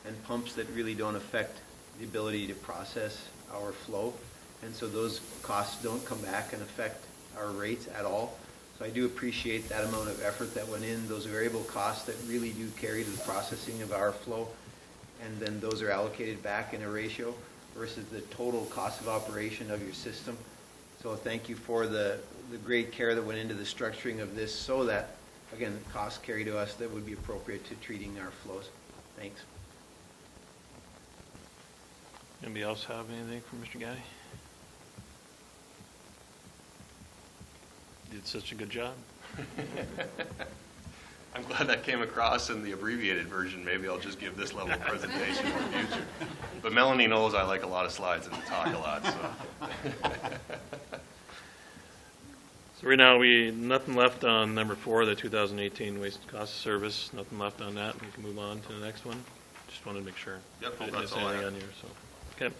and pumps that really don't affect the ability to process our flow, and so those costs don't come back and affect our rates at all. So I do appreciate that amount of effort that went in, those variable costs that really do carry to the processing of our flow, and then those are allocated back in a ratio versus the total cost of operation of your system. So thank you for the great care that went into the structuring of this so that, again, costs carry to us that would be appropriate to treating our flows. Thanks. anybody else have anything for Mr. Guy? Did such a good job. I'm glad that came across in the abbreviated version. Maybe I'll just give this level of presentation in the future. But Melanie knows I like a lot of slides and to talk a lot, so. So right now, nothing left on number 4, the 2018 waste cost of service. Nothing left on that. We can move on to the next one. Just wanted to make sure. Yep, I didn't that's miss all I anything have. on here. So, okay.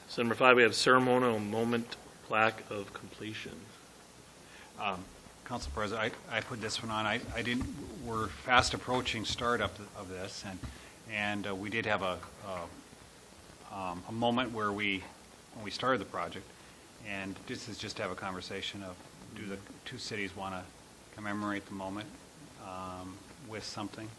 So number 5, we have ceremonial moment plaque of completion. Council President, I put this one on. We're fast approaching startup of this, and we did have a moment where when we started the project, and this is just to have a conversation of, do the two cities want to commemorate the moment with something?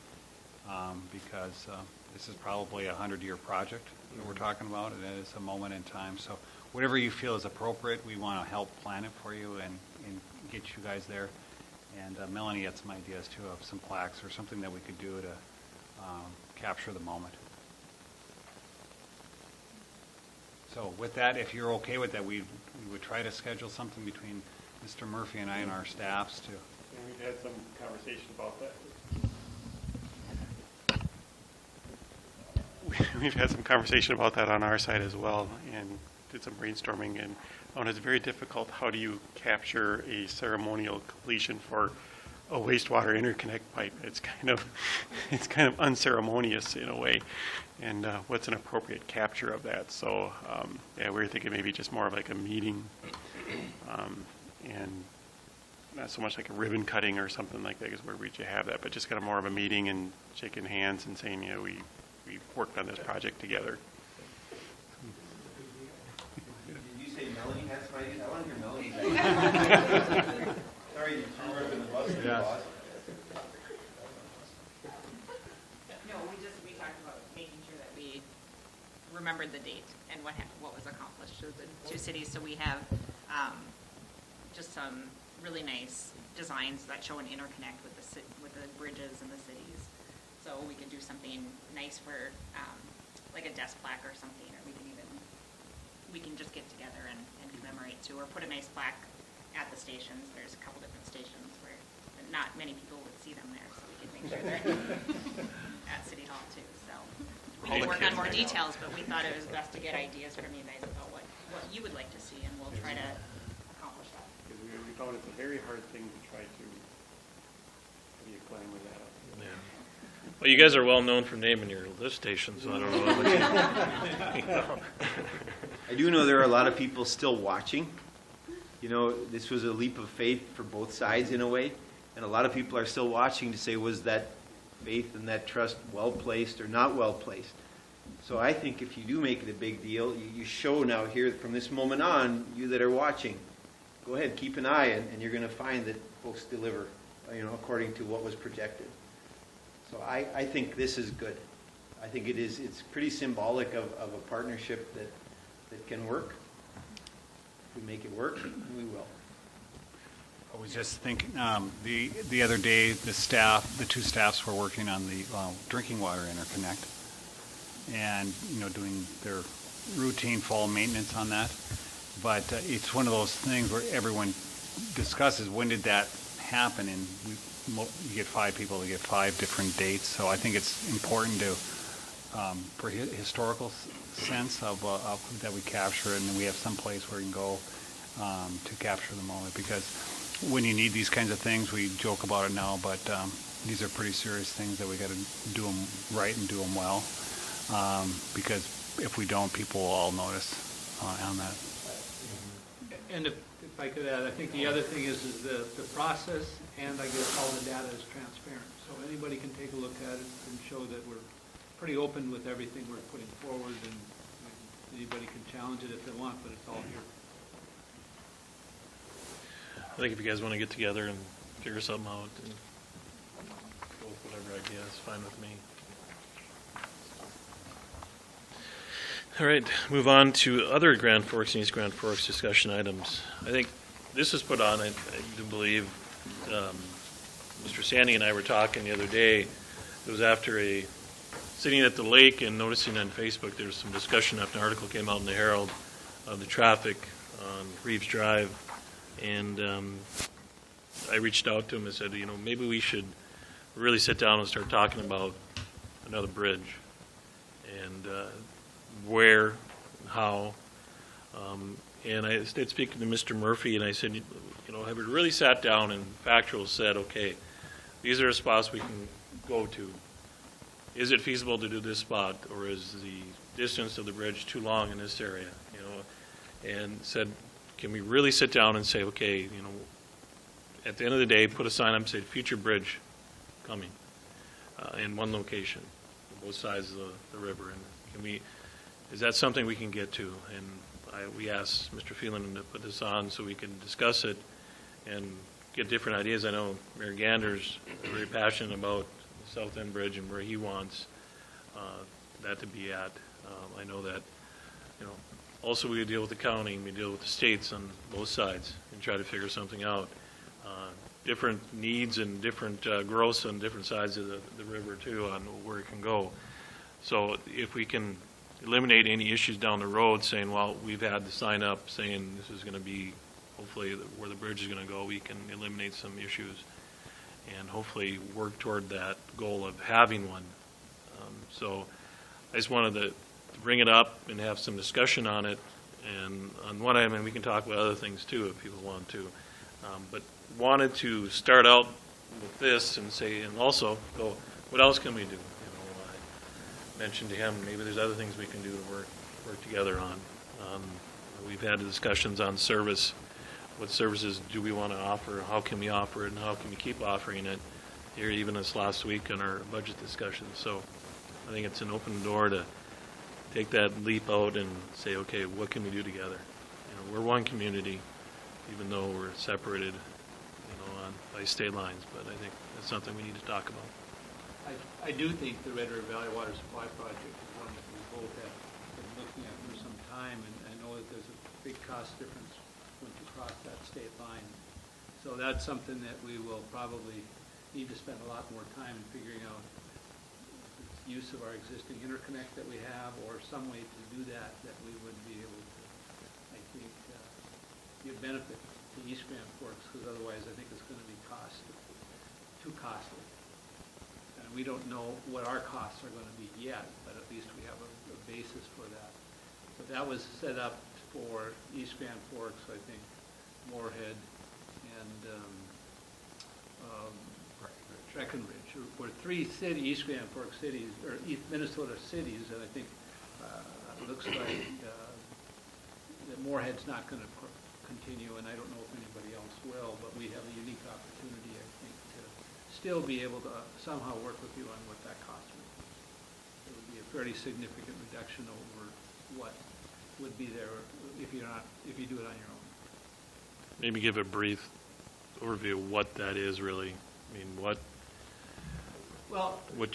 Because this is probably a 100-year project that we're talking about, and it is a moment in time. So whatever you feel is appropriate, we want to help plan it for you and get you guys there. And Melanie had some ideas too of some plaques or something that we could do to capture the moment. So with that, if you're okay with that, we would try to schedule something between Mr. Murphy and I and our staffs to. And we've had some conversation about that. We've had some conversation about that on our side as well, and did some brainstorming. And it's very difficult. How do you capture a ceremonial completion for a wastewater interconnect pipe? It's kind of unceremonious in a way. And what's an appropriate capture of that? So we were thinking maybe just more of like a meeting, and not so much like a ribbon cutting or something like that, because where would you have that? But just kind of more of a meeting and shaking hands and saying, we worked on this project together. Did you say Melanie has some ideas? I want to hear Melanie's ideas. Sorry, you threw her under the bus. Yes. No, we talked about making sure that we remembered the date and what was accomplished to the two cities. So we have just some really nice designs that show an interconnect with with the bridges in the cities. So we could do something nice for, like a desk plaque or something, or we can just get together and commemorate too, or put a nice plaque at the stations. There's a couple different stations where not many people would see them there, so we could make sure they're at City Hall too, so. We can work on more details, but we thought it was best to get ideas from you guys about what you would like to see, and we'll try to accomplish that. Because we found it's a very hard thing to try to, how do you glamour that up? Yeah. Well, you guys are well known for naming your lift stations, so I don't know how much you know. I do know there are a lot of people still watching. You know, this was a leap of faith for both sides in a way, and a lot of people are still watching to say, was that faith and that trust well placed or not well placed? So I think if you do make it a big deal, you show now here from this moment on, you that are watching, go ahead, keep an eye, and you're going to find that folks deliver, according to what was projected. So I think this is good. I think it's pretty symbolic of a partnership that can work. If we make it work, we will. I was just thinking, the other day, the two staffs were working on the drinking water interconnect and, doing their routine fall maintenance on that. But it's one of those things where everyone discusses, when did that happen? And you get 5 people to get 5 different dates. So I think it's important to, for historical sense of that we capture it, and then we have some place where you can go to capture the moment, because when you need these kinds of things, we joke about it now, but these are pretty serious things that we got to do them right and do them well, because if we don't, people will all notice on that. And if I could add, I think the other thing is the process, and I guess all the data is transparent. So anybody can take a look at it and show that we're pretty open with everything we're putting forward, and anybody can challenge it if they want, but it's all here. I think if you guys want to get together and figure something out and go with whatever idea, it's fine with me. All right, move on to other Grand Forks and East Grand Forks discussion items. I think this was put on, I do believe, Mr. Sandy and I were talking the other day. It was after sitting at the lake and noticing on Facebook there was some discussion after an article came out in the Herald of the traffic on Reeves Drive. And I reached out to him and said, maybe we should really sit down and start talking about another bridge and where, how. And I started speaking to Mr. Murphy, and I said, have we really sat down and factual said, okay, these are the spots we can go to. Is it feasible to do this spot, or is the distance of the bridge too long in this area? And said, can we really sit down and say, okay, at the end of the day, put a sign up and say, future bridge coming in one location, on both sides of the river. And is that something we can get to? And we asked Mr. Phelan to put this on so we can discuss it and get different ideas. I know Mayor Gander's very passionate about the South End Bridge and where he wants that to be at. I know that, also we deal with the county and we deal with the states on both sides and try to figure something out. Different needs and different growths on different sides of the river too on where it can go. So if we can eliminate any issues down the road saying, well, we've had the sign up saying this is going to be hopefully where the bridge is going to go, we can eliminate some issues and hopefully work toward that goal of having one. So I just wanted to bring it up and have some discussion on it. And on one item, and we can talk about other things too if people want to. But wanted to start out with this and say, and also go, what else can we do? I mentioned to him maybe there's other things we can do to work together on. We've had discussions on service. What services do we want to offer? How can we offer it, and how can we keep offering it? Here, even this last week in our budget discussion. So I think it's an open door to take that leap out and say, okay, what can we do together? We're one community, even though we're separated, by state lines. But I think that's something we need to talk about. I do think the Red River Valley Water Supply Project is one that we both have been looking at for some time, and I know that there's a big cost difference once you cross that state line. So that's something that we will probably need to spend a lot more time in figuring out use of our existing interconnect that we have, or some way to do that, that we would be able to, I think, be a benefit to East Grand Forks, because otherwise I think it's going to be too costly. And we don't know what our costs are going to be yet, but at least we have a basis for that. But that was set up for East Grand Forks, I think, Moorhead, and Breckenridge, were three East Grand Forks cities, or East Minnesota cities, and I think it looks like that Moorhead's not going to continue, and I don't know if anybody else will, but we have a unique opportunity, I think, to still be able to somehow work with you on what that cost would be. It would be a fairly significant reduction over what would be there if you do it on your own. Maybe give a brief overview of what that is really. I mean, what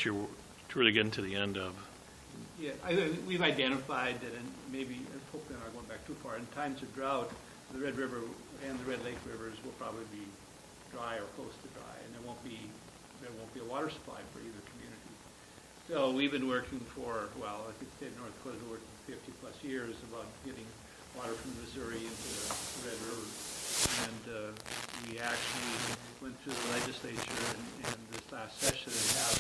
you're truly getting to the end of. Yeah, we've identified that, and maybe, hopefully I'm not going back too far, in times of drought, the Red River and the Red Lake rivers will probably be dry or close to dry, and there won't be a water supply for either community. So we've been working for, well, I think the state of North Dakota has been working for 50-plus years about getting water from the Missouri into the Red River. And we actually went through the legislature and this last session and have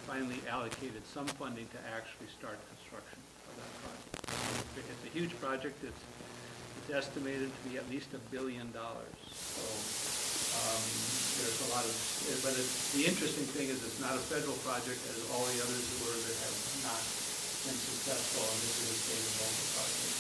finally allocated some funding to actually start construction of that project. It's a huge project. It's estimated to be at least $1 billion. So there's a lot of, but the interesting thing is it's not a federal project as all the others were that have not been successful, and this is a state and local project.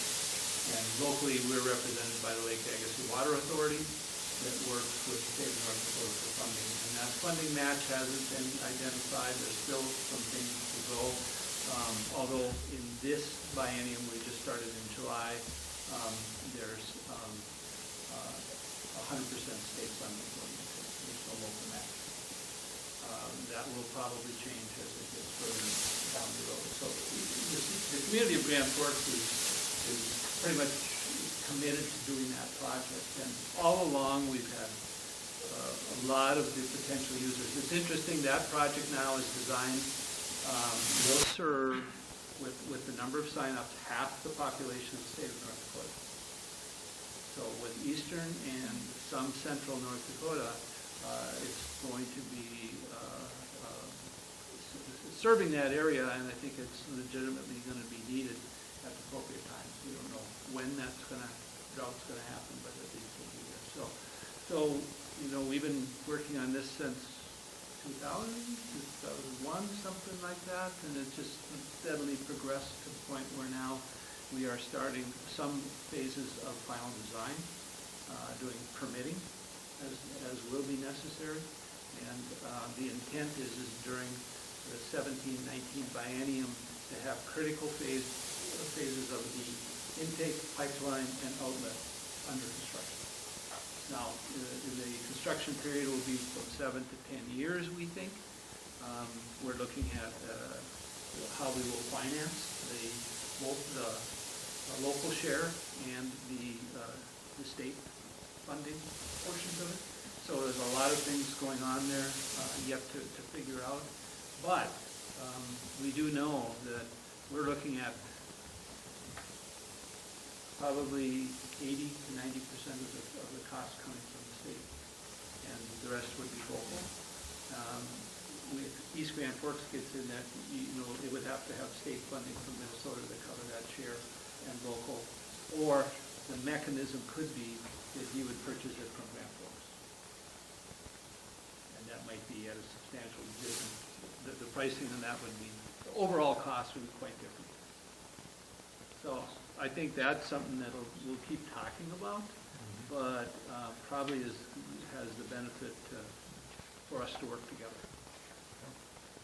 And locally, we're represented by the Lake Agassiz Water Authority that works with the state of North Dakota for funding. And that funding match hasn't been identified. There's still some things to go. Although in this biennium, we just started in July, there's 100% state funding going into it. There's no local match. That will probably change as it gets further down the road. So the community of Grand Forks is pretty much committed to doing that project. And all along, we've had a lot of the potential users. It's interesting, that project now is designed, will serve, with the number of sign-ups, half the population of the state of North Dakota. So with eastern and some central North Dakota, it's going to be serving that area, and I think it's legitimately going to be needed at the appropriate times. We don't know when drought's going to happen, but at least it'll be there. So we've been working on this since 2000, 2001, something like that, and it's just steadily progressed to the point where now we are starting some phases of final design, doing permitting as will be necessary, and the intent is during the 17-19 biennium to have critical phases of the intake, pipeline, and outlet under construction. Now, the construction period will be from 7 to 10 years, we think. We're looking at how we will finance both the local share and the state funding portions of it. So there's a lot of things going on there yet to figure out. But we do know that we're looking at probably 80 to 90% of the cost coming from the state, and the rest would be local. If East Grand Forks gets in that, it would have to have state funding from Minnesota to cover that share, and local, or the mechanism could be that he would purchase it from Grand Forks, and that might be at a substantial difference. The pricing on that would be, the overall cost would be quite different. So I think that's something that we'll keep talking about, but probably has the benefit for us to work together.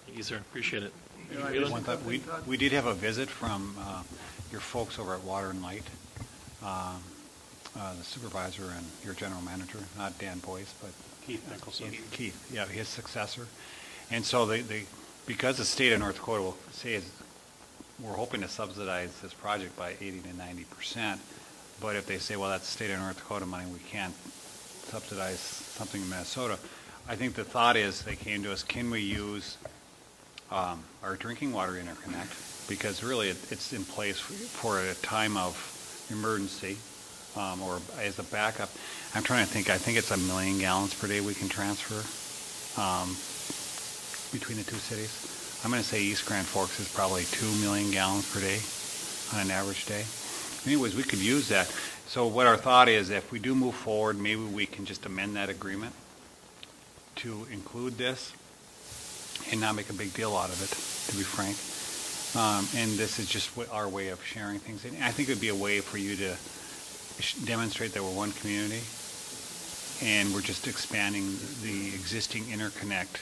Thank you, sir. Appreciate it. One thought, we did have a visit from your folks over at Water and Light, the supervisor and your general manager, not Dan Boyce, but Keith Nicholson. Keith, yeah, his successor. And so because the state of North Dakota will say we're hoping to subsidize this project by 80 to 90%, but if they say, well, that's the state of North Dakota money, we can't subsidize something in Minnesota. I think the thought is, they came to us, can we use our drinking water interconnect? Because really, it's in place for a time of emergency, or as a backup. I'm trying to think, I think it's 1 million gallons per day we can transfer between the two cities. I'm going to say East Grand Forks is probably 2 million gallons per day on an average day. Anyways, we could use that. So what our thought is, if we do move forward, maybe we can just amend that agreement to include this and not make a big deal out of it, to be frank. And this is just our way of sharing things. And I think it would be a way for you to demonstrate that we're one community, and we're just expanding the existing interconnect,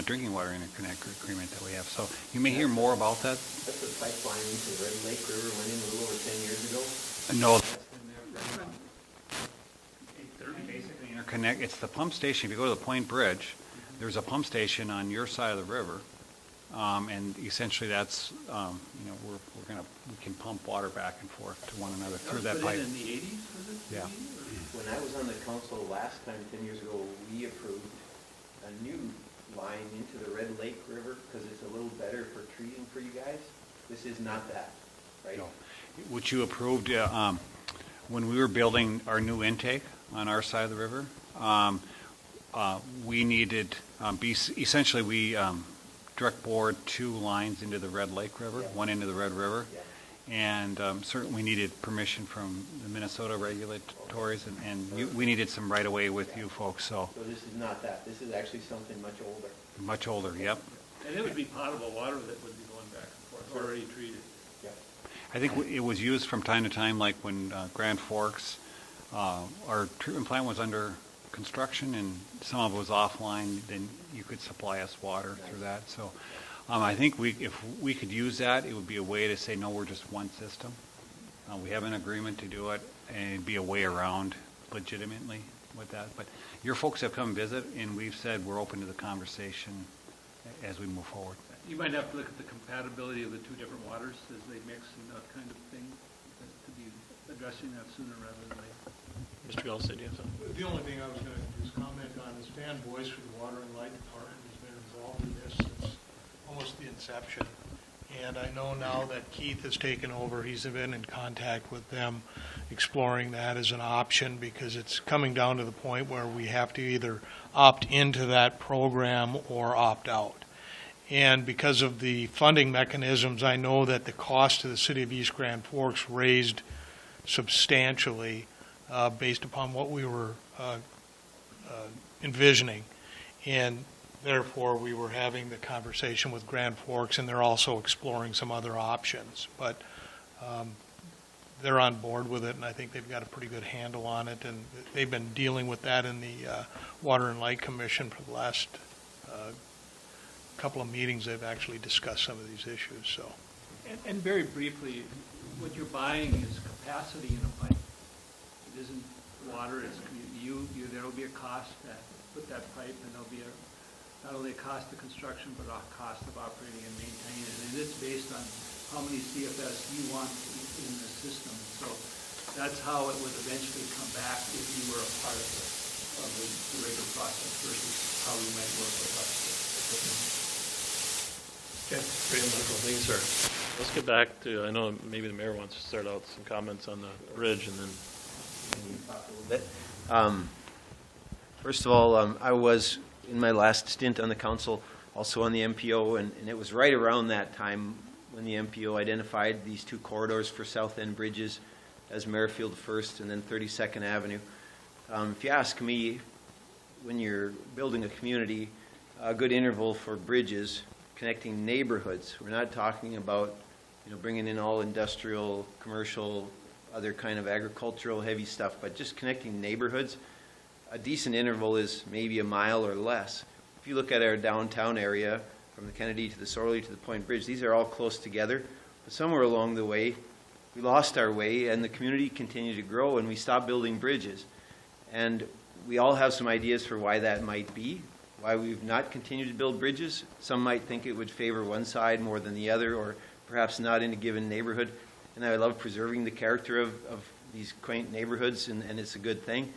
drinking water interconnect agreement that we have. So you may hear more about that. That's the pipeline into the Red Lake River went in a little over 10 years ago. No. Basically interconnect. It's the pump station. If you go to the Point Bridge, there's a pump station on your side of the river, and essentially that's we can pump water back and forth to one another through that pipe. In the 80s, was it? Yeah. When I was on the council last time, 10 years ago, we approved a new line into the Red Lake River because it's a little better for treating for you guys. This is not that, right? No. Which you approved when we were building our new intake on our side of the river. We needed, essentially we direct bored 2 lines into the Red Lake River, yeah. one into the Red River. Yeah. And certainly we needed permission from the Minnesota regulatories, and we needed some right-of-way with you folks. So this is not that. This is actually something much older. Much older, yep. And it would be potable water that would be going back and forth, already treated. Yeah. I think it was used from time to time, like when Grand Forks, our treatment plant was under construction and some of it was offline, then you could supply us water through that. So I think if we could use that, it would be a way to say, no, we're just one system. We have an agreement to do it, and it'd be a way around legitimately with that. But your folks have come visit, and we've said we're open to the conversation as we move forward. You might have to look at the compatibility of the 2 different waters as they mix and that kind of thing, to be addressing that sooner rather than later. Mr. Gall said you have something. The only thing I was going to just comment on is Dan Boyce for the Water and Light Department has been involved in this since almost the inception. And I know now that Keith has taken over, he's been in contact with them, exploring that as an option, because it's coming down to the point where we have to either opt into that program or opt out. And because of the funding mechanisms, I know that the cost to the city of East Grand Forks raised substantially based upon what we were envisioning. And therefore, we were having the conversation with Grand Forks, and they're also exploring some other options. But they're on board with it, and I think they've got a pretty good handle on it. And they've been dealing with that in the Water and Light Commission for the last couple of meetings. They've actually discussed some of these issues. So, And very briefly, what you're buying is capacity in a pipe. It isn't water. It's there will be a cost to put that pipe, and there'll be not only a cost of construction, but a cost of operating and maintaining it. And it's based on how many CFS you want in the system. So that's how it would eventually come back if you were a part of the regular process versus how we might work with us. Okay, great, wonderful. Thank you, sir. Let's get back to, I know maybe the mayor wants to start out some comments on the bridge, and then First of all, I was, in my last stint on the council, also on the MPO, and it was right around that time when the MPO identified these 2 corridors for South End bridges as Merrifield First and then 32nd Avenue. If you ask me, when you're building a community, a good interval for bridges connecting neighborhoods, we're not talking about bringing in all industrial, commercial, other kind of agricultural heavy stuff, but just connecting neighborhoods, a decent interval is maybe a mile or less. If you look at our downtown area, from the Kennedy to the Sorley to the Point Bridge, these are all close together, but somewhere along the way, we lost our way, and the community continued to grow, and we stopped building bridges. And we all have some ideas for why that might be, why we've not continued to build bridges. Some might think it would favor one side more than the other, or perhaps not in a given neighborhood. And I love preserving the character of these quaint neighborhoods, and it's a good thing.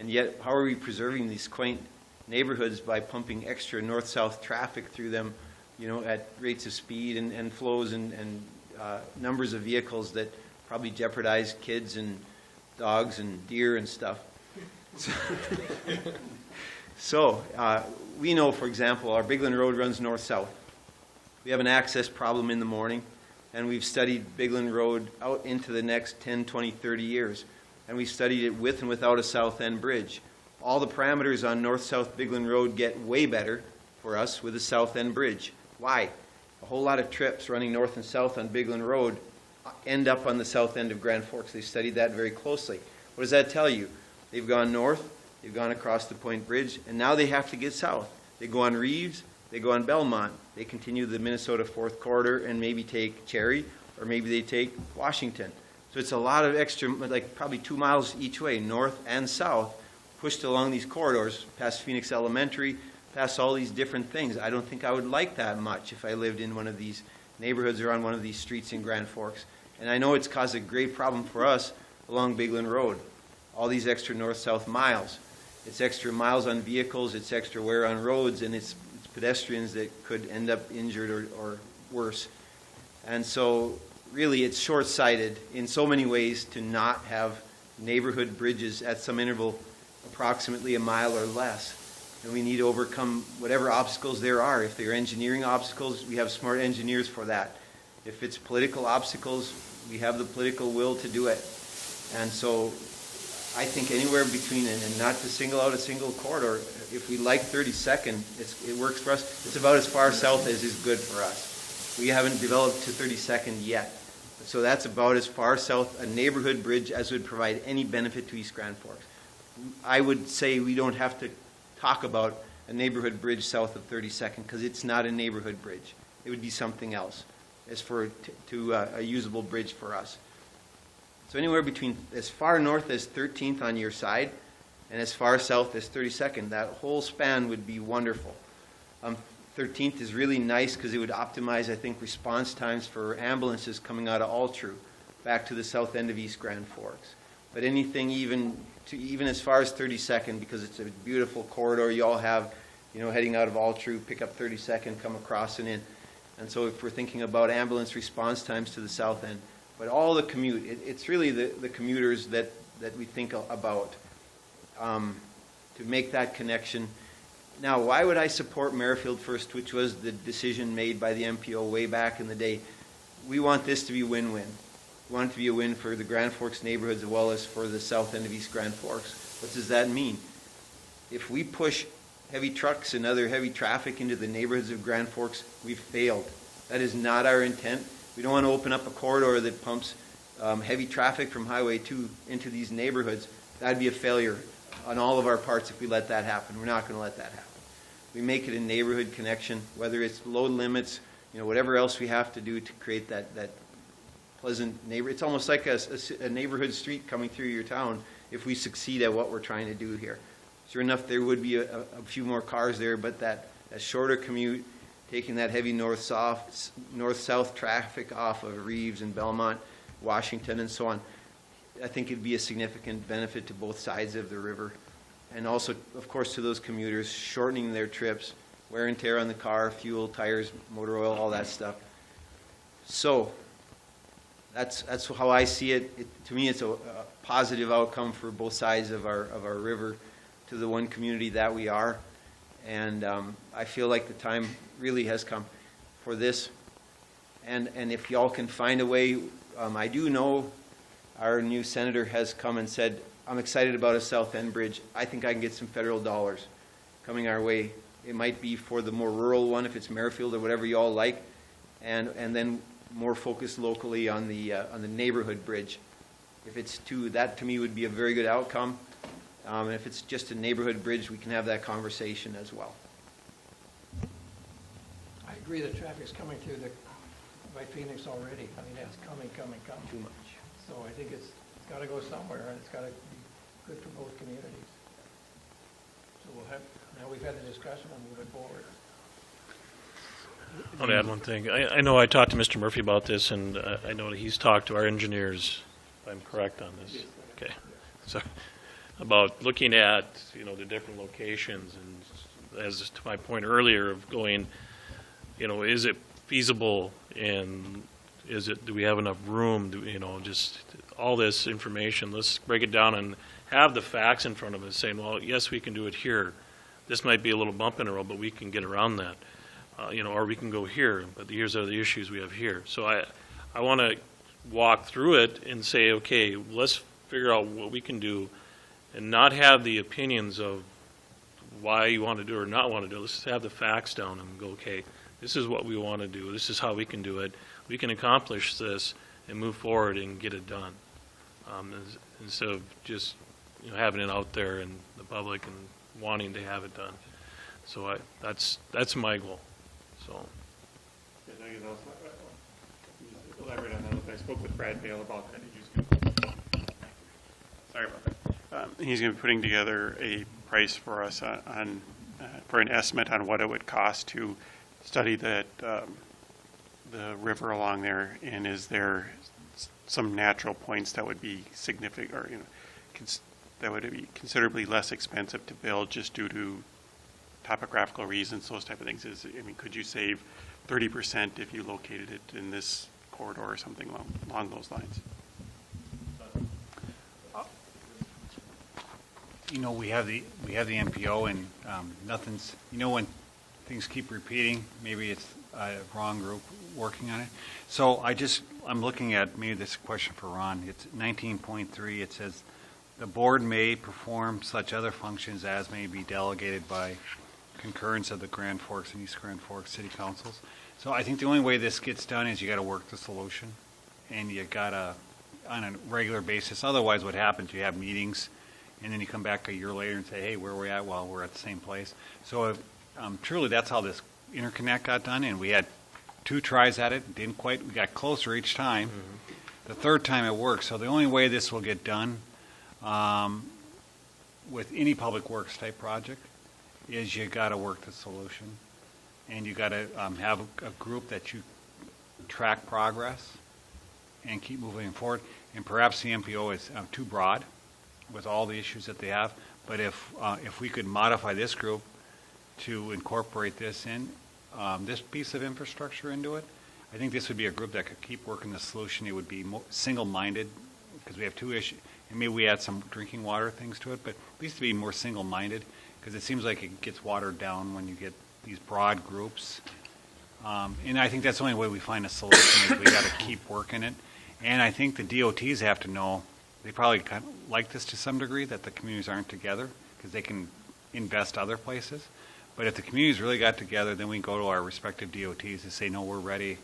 And yet, how are we preserving these quaint neighborhoods by pumping extra north-south traffic through them, you know, at rates of speed and flows and numbers of vehicles that probably jeopardize kids and dogs and deer and stuff. So we know, for example, our Bigland Road runs north-south. We have an access problem in the morning, and we've studied Bigland Road out into the next 10, 20, 30 years. And we studied it with and without a south end bridge. All the parameters on north-south Bigland Road get way better for us with a south end bridge. Why? A whole lot of trips running north and south on Bigland Road end up on the south end of Grand Forks. They studied that very closely. What does that tell you? They've gone north, they've gone across the Point Bridge, and now they have to get south. They go on Reeves, they go on Belmont, they continue the Minnesota 4th Corridor and maybe take Cherry, or maybe they take Washington. So it's a lot of extra, like probably 2 miles each way, north and south, pushed along these corridors, past Phoenix Elementary, past all these different things. I don't think I would like that much if I lived in one of these neighborhoods or on one of these streets in Grand Forks. And I know it's caused a great problem for us along Bigland Road. All these extra north-south miles. It's extra miles on vehicles, it's extra wear on roads, and it's pedestrians that could end up injured or worse. And so really it's short-sighted in so many ways to not have neighborhood bridges at some interval approximately a mile or less. And we need to overcome whatever obstacles there are. If they're engineering obstacles, we have smart engineers for that. If it's political obstacles, we have the political will to do it. And so I think anywhere between, and not to single out a single corridor, if we like 32nd, it works for us. It's about as far south as is good for us. We haven't developed to 32nd yet. So that's about as far south a neighborhood bridge as would provide any benefit to East Grand Forks. I would say we don't have to talk about a neighborhood bridge south of 32nd because it's not a neighborhood bridge. It would be something else as for a usable bridge for us. So anywhere between as far north as 13th on your side and as far south as 32nd, that whole span would be wonderful. 13th is really nice because it would optimize, I think, response times for ambulances coming out of Altru back to the south end of East Grand Forks. But anything even as far as 32nd, because it's a beautiful corridor you all have, you know, heading out of Altru, pick up 32nd, come across and in. And so if we're thinking about ambulance response times to the south end, but all the commute, it's really the commuters that we think about to make that connection. Now, why would I support Merrifield first, which was the decision made by the MPO way back in the day? We want this to be win-win. We want it to be a win for the Grand Forks neighborhoods as well as for the south end of East Grand Forks. What does that mean? If we push heavy trucks and other heavy traffic into the neighborhoods of Grand Forks, we've failed. That is not our intent. We don't want to open up a corridor that pumps heavy traffic from Highway 2 into these neighborhoods. That'd be a failure on all of our parts if we let that happen. We're not going to let that happen. We make it a neighborhood connection, whether it's load limits, you know, whatever else we have to do to create that pleasant neighbor. It's almost like a neighborhood street coming through your town if we succeed at what we're trying to do here. Sure enough, there would be a few more cars there, but that shorter commute, taking that heavy north-south traffic off of Reeves and Belmont, Washington, and so on, I think it'd be a significant benefit to both sides of the river. And also, of course, to those commuters, shortening their trips, wear and tear on the car, fuel, tires, motor oil, all that stuff. So that's how I see it. To me, it's a positive outcome for both sides of our river to the one community that we are. And I feel like the time really has come for this. And if y'all can find a way, I do know our new senator has come and said, I'm excited about a South End bridge. I think I can get some federal dollars coming our way. It might be for the more rural one, if it's Merrifield or whatever you all like, and then more focused locally on the neighborhood bridge. If it's that to me would be a very good outcome. And if it's just a neighborhood bridge, we can have that conversation as well. I agree that traffic's coming through by Phoenix already. I mean, it's coming. Too much. So I think it's got to go somewhere, and it's got to be good for both communities. So now we've had the discussion, we'll move it forward. I want to add one thing. I know I talked to Mr. Murphy about this, and I know that he's talked to our engineers, if I'm correct on this. Okay. So, about looking at, you know, the different locations, and as to my point earlier of going, you know, is it feasible, and do we have enough room, you know, just all this information, let's break it down and have the facts in front of us saying, well, yes, we can do it here. This might be a little bump in the road, but we can get around that. You know, or we can go here, but here's are the issues we have here. So I want to walk through it and say, okay, let's figure out what we can do and not have the opinions of why you want to do it or not want to do it. Let's just have the facts down and go, okay, this is what we want to do. This is how we can do it. We can accomplish this and move forward and get it done. Instead of just, you know, having it out there in the public and wanting to have it done. So that's my goal. So. Yeah, Doug, and also, elaborate on that. I spoke with Brad Bale about that. Sorry about that. He's going to be putting together a price for us on for an estimate on what it would cost to study that the river along there, and is there some natural points that would be significant, or, you know, that would be considerably less expensive to build just due to topographical reasons, those type of things. I mean, could you save 30% if you located it in this corridor or something along those lines? You know, we have the MPO, and nothing's, you know, when things keep repeating, maybe it's a wrong group working on it. So I'm looking at, maybe this question for Ron. It's 19.3. It says the board may perform such other functions as may be delegated by concurrence of the Grand Forks and East Grand Forks City Councils. So I think the only way this gets done is you got to work the solution, and you got to, on a regular basis. Otherwise, what happens, you have meetings, and then you come back a year later and say, hey, where are we at? Well, we're at the same place. So truly, that's how this interconnect got done, and we had 2 tries at it. Didn't quite, we got closer each time. Mm-hmm. The third time it worked. So the only way this will get done with any public works type project is you got to work the solution, and you got to have a group that you track progress and keep moving forward. And perhaps the MPO is too broad with all the issues that they have. But if we could modify this group to incorporate this in, this piece of infrastructure into it, I think this would be a group that could keep working the solution. It would be more single-minded, because we have 2 issues, and maybe we add some drinking water things to it, but at least to be more single-minded, because it seems like it gets watered down when you get these broad groups. And I think that's the only way we find a solution, is we got to keep working it. And I think the DOTs have to know, they probably kind of like this to some degree, that the communities aren't together, because they can invest other places. But if the communities really got together, then we can go to our respective DOTs and say, no, we're ready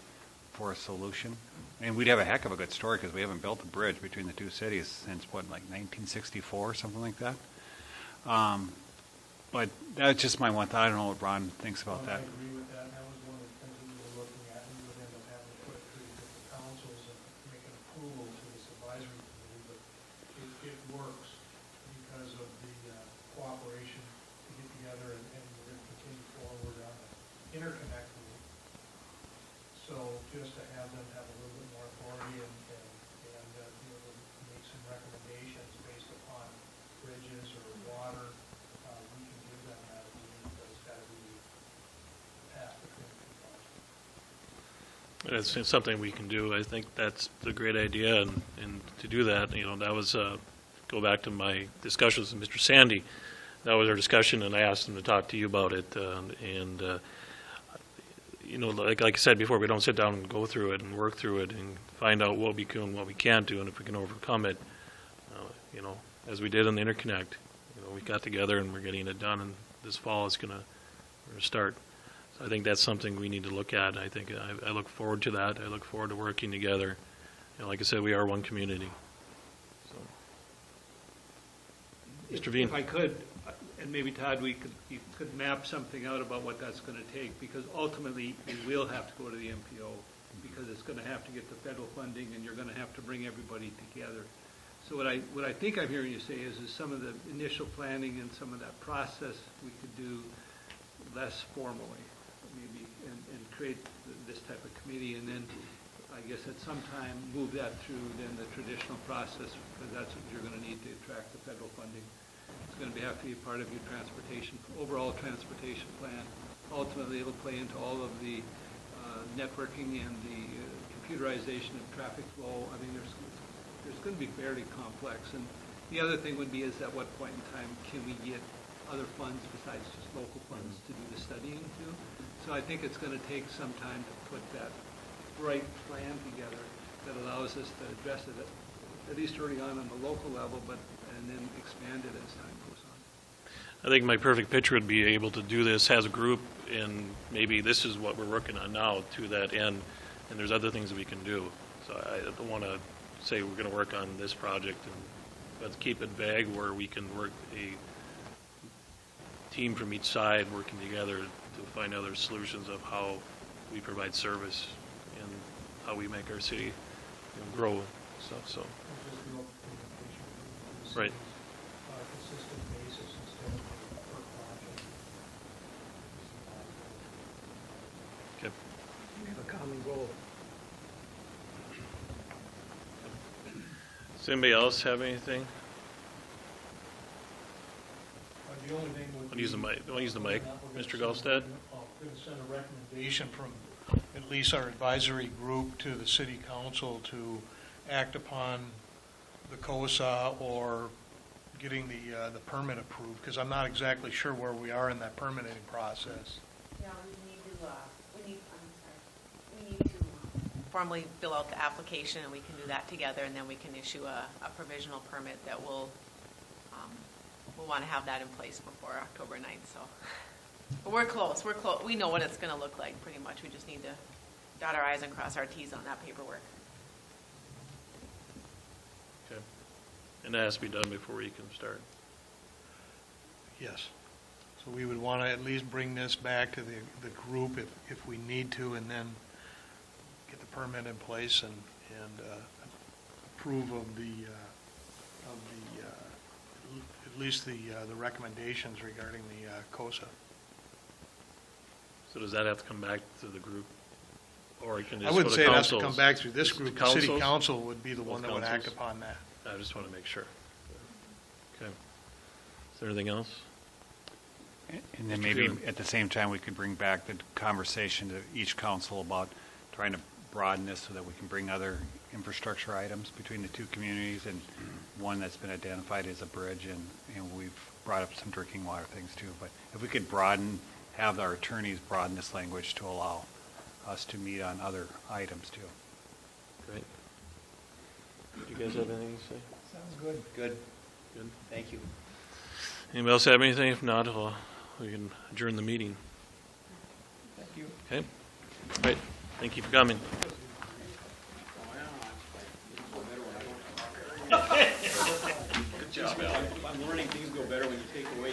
for a solution. And we'd have a heck of a good story, because we haven't built a bridge between the 2 cities since, what, like 1964 or something like that? But that's just my one thought. I don't know what Ron thinks about that. I agree with that. That was one of the things we were looking at. We would end up having to put it through different councils and make an approval to this advisory committee, but it works because of the cooperation to get together, and we're going to continue forward on the interconnect route. So just to have them have a little bit more authority and be able to make some recommendations based upon bridges or water, we can give them that if we need, but it's got to be passed between the 2 councils. It's something we can do. I think that's a great idea, and to do that, you know, that was, go back to my discussions with Mr. Sandy. That was our discussion, and I asked him to talk to you about it. You know, like I said before, we don't sit down and go through it and work through it and find out what we can and what we can't do, and if we can overcome it, you know, as we did in the interconnect. You know, we got together and we're getting it done, and this fall is going to start. So I think that's something we need to look at. I think I look forward to that. I look forward to working together. And like I said, we are one community. So, Mr. Veen. If I could, and maybe Todd, you could map something out about what that's going to take, because ultimately we will have to go to the MPO, because it's going to have to get the federal funding, and you're going to have to bring everybody together. So what I think I'm hearing you say is some of the initial planning and some of that process we could do less formally, maybe, and create this type of committee, and then I guess at some time move that through then the traditional process, because that's what you're going to need to attract the federal funding. It's going to have to be a part of your overall transportation plan. Ultimately, it'll play into all of the networking and the computerization of traffic flow. I mean, there's going to be fairly complex. And the other thing would be is at what point in time can we get other funds besides just local funds to do the studying too? So I think it's going to take some time to put that right plan together that allows us to address it at least early on the local level, and then expand it as time goes on. I think my perfect picture would be able to do this as a group, and maybe this is what we're working on now to that end, and there's other things that we can do. So I don't want to say we're going to work on this project, but keep it vague where we can work a team from each side working together to find other solutions of how we provide service and how we make our city grow and stuff. So, right. Consistent basis instead of per project. Okay. We have a common goal. Does anybody else have anything? The only thing would Want to be. use the mic? Want to use the mic, We're Mr. gonna Gulstad? Going to send a recommendation from at least our advisory group to the city council to act upon the COSA or getting the permit approved, because I'm not exactly sure where we are in that permitting process. Yeah, we need to formally fill out the application, and we can do that together, and then we can issue a provisional permit that we'll want to have that in place before October 9th, so. But we're close, we know what it's going to look like, pretty much. We just need to dot our i's and cross our t's on that paperwork. Okay. And that has to be done before you can start. Yes. So we would want to at least bring this back to the group if we need to, and then get the permit in place and approve of at least the recommendations regarding the COSA. So does that have to come back to the group? Or it can I just go wouldn't to say it has councils? to come back through this Just group. to The city councils? council would be the Both one that would act councils? upon that. I just want to make sure. Okay. Is there anything else? And then Mr. maybe Phelan. at the same time, we could bring back the conversation to each council about trying to broaden this so that we can bring other infrastructure items between the two communities, and one that's been identified as a bridge, and we've brought up some drinking water things too. But if we could have our attorneys broaden this language to allow us to meet on other items too. Great. Do you guys have anything to say? Sounds good. Good. Good. Thank you. Anybody else have anything? If not, we can adjourn the meeting. Thank you. Okay. All right. Thank you for coming. Good job, Al. I'm learning things go better when you take away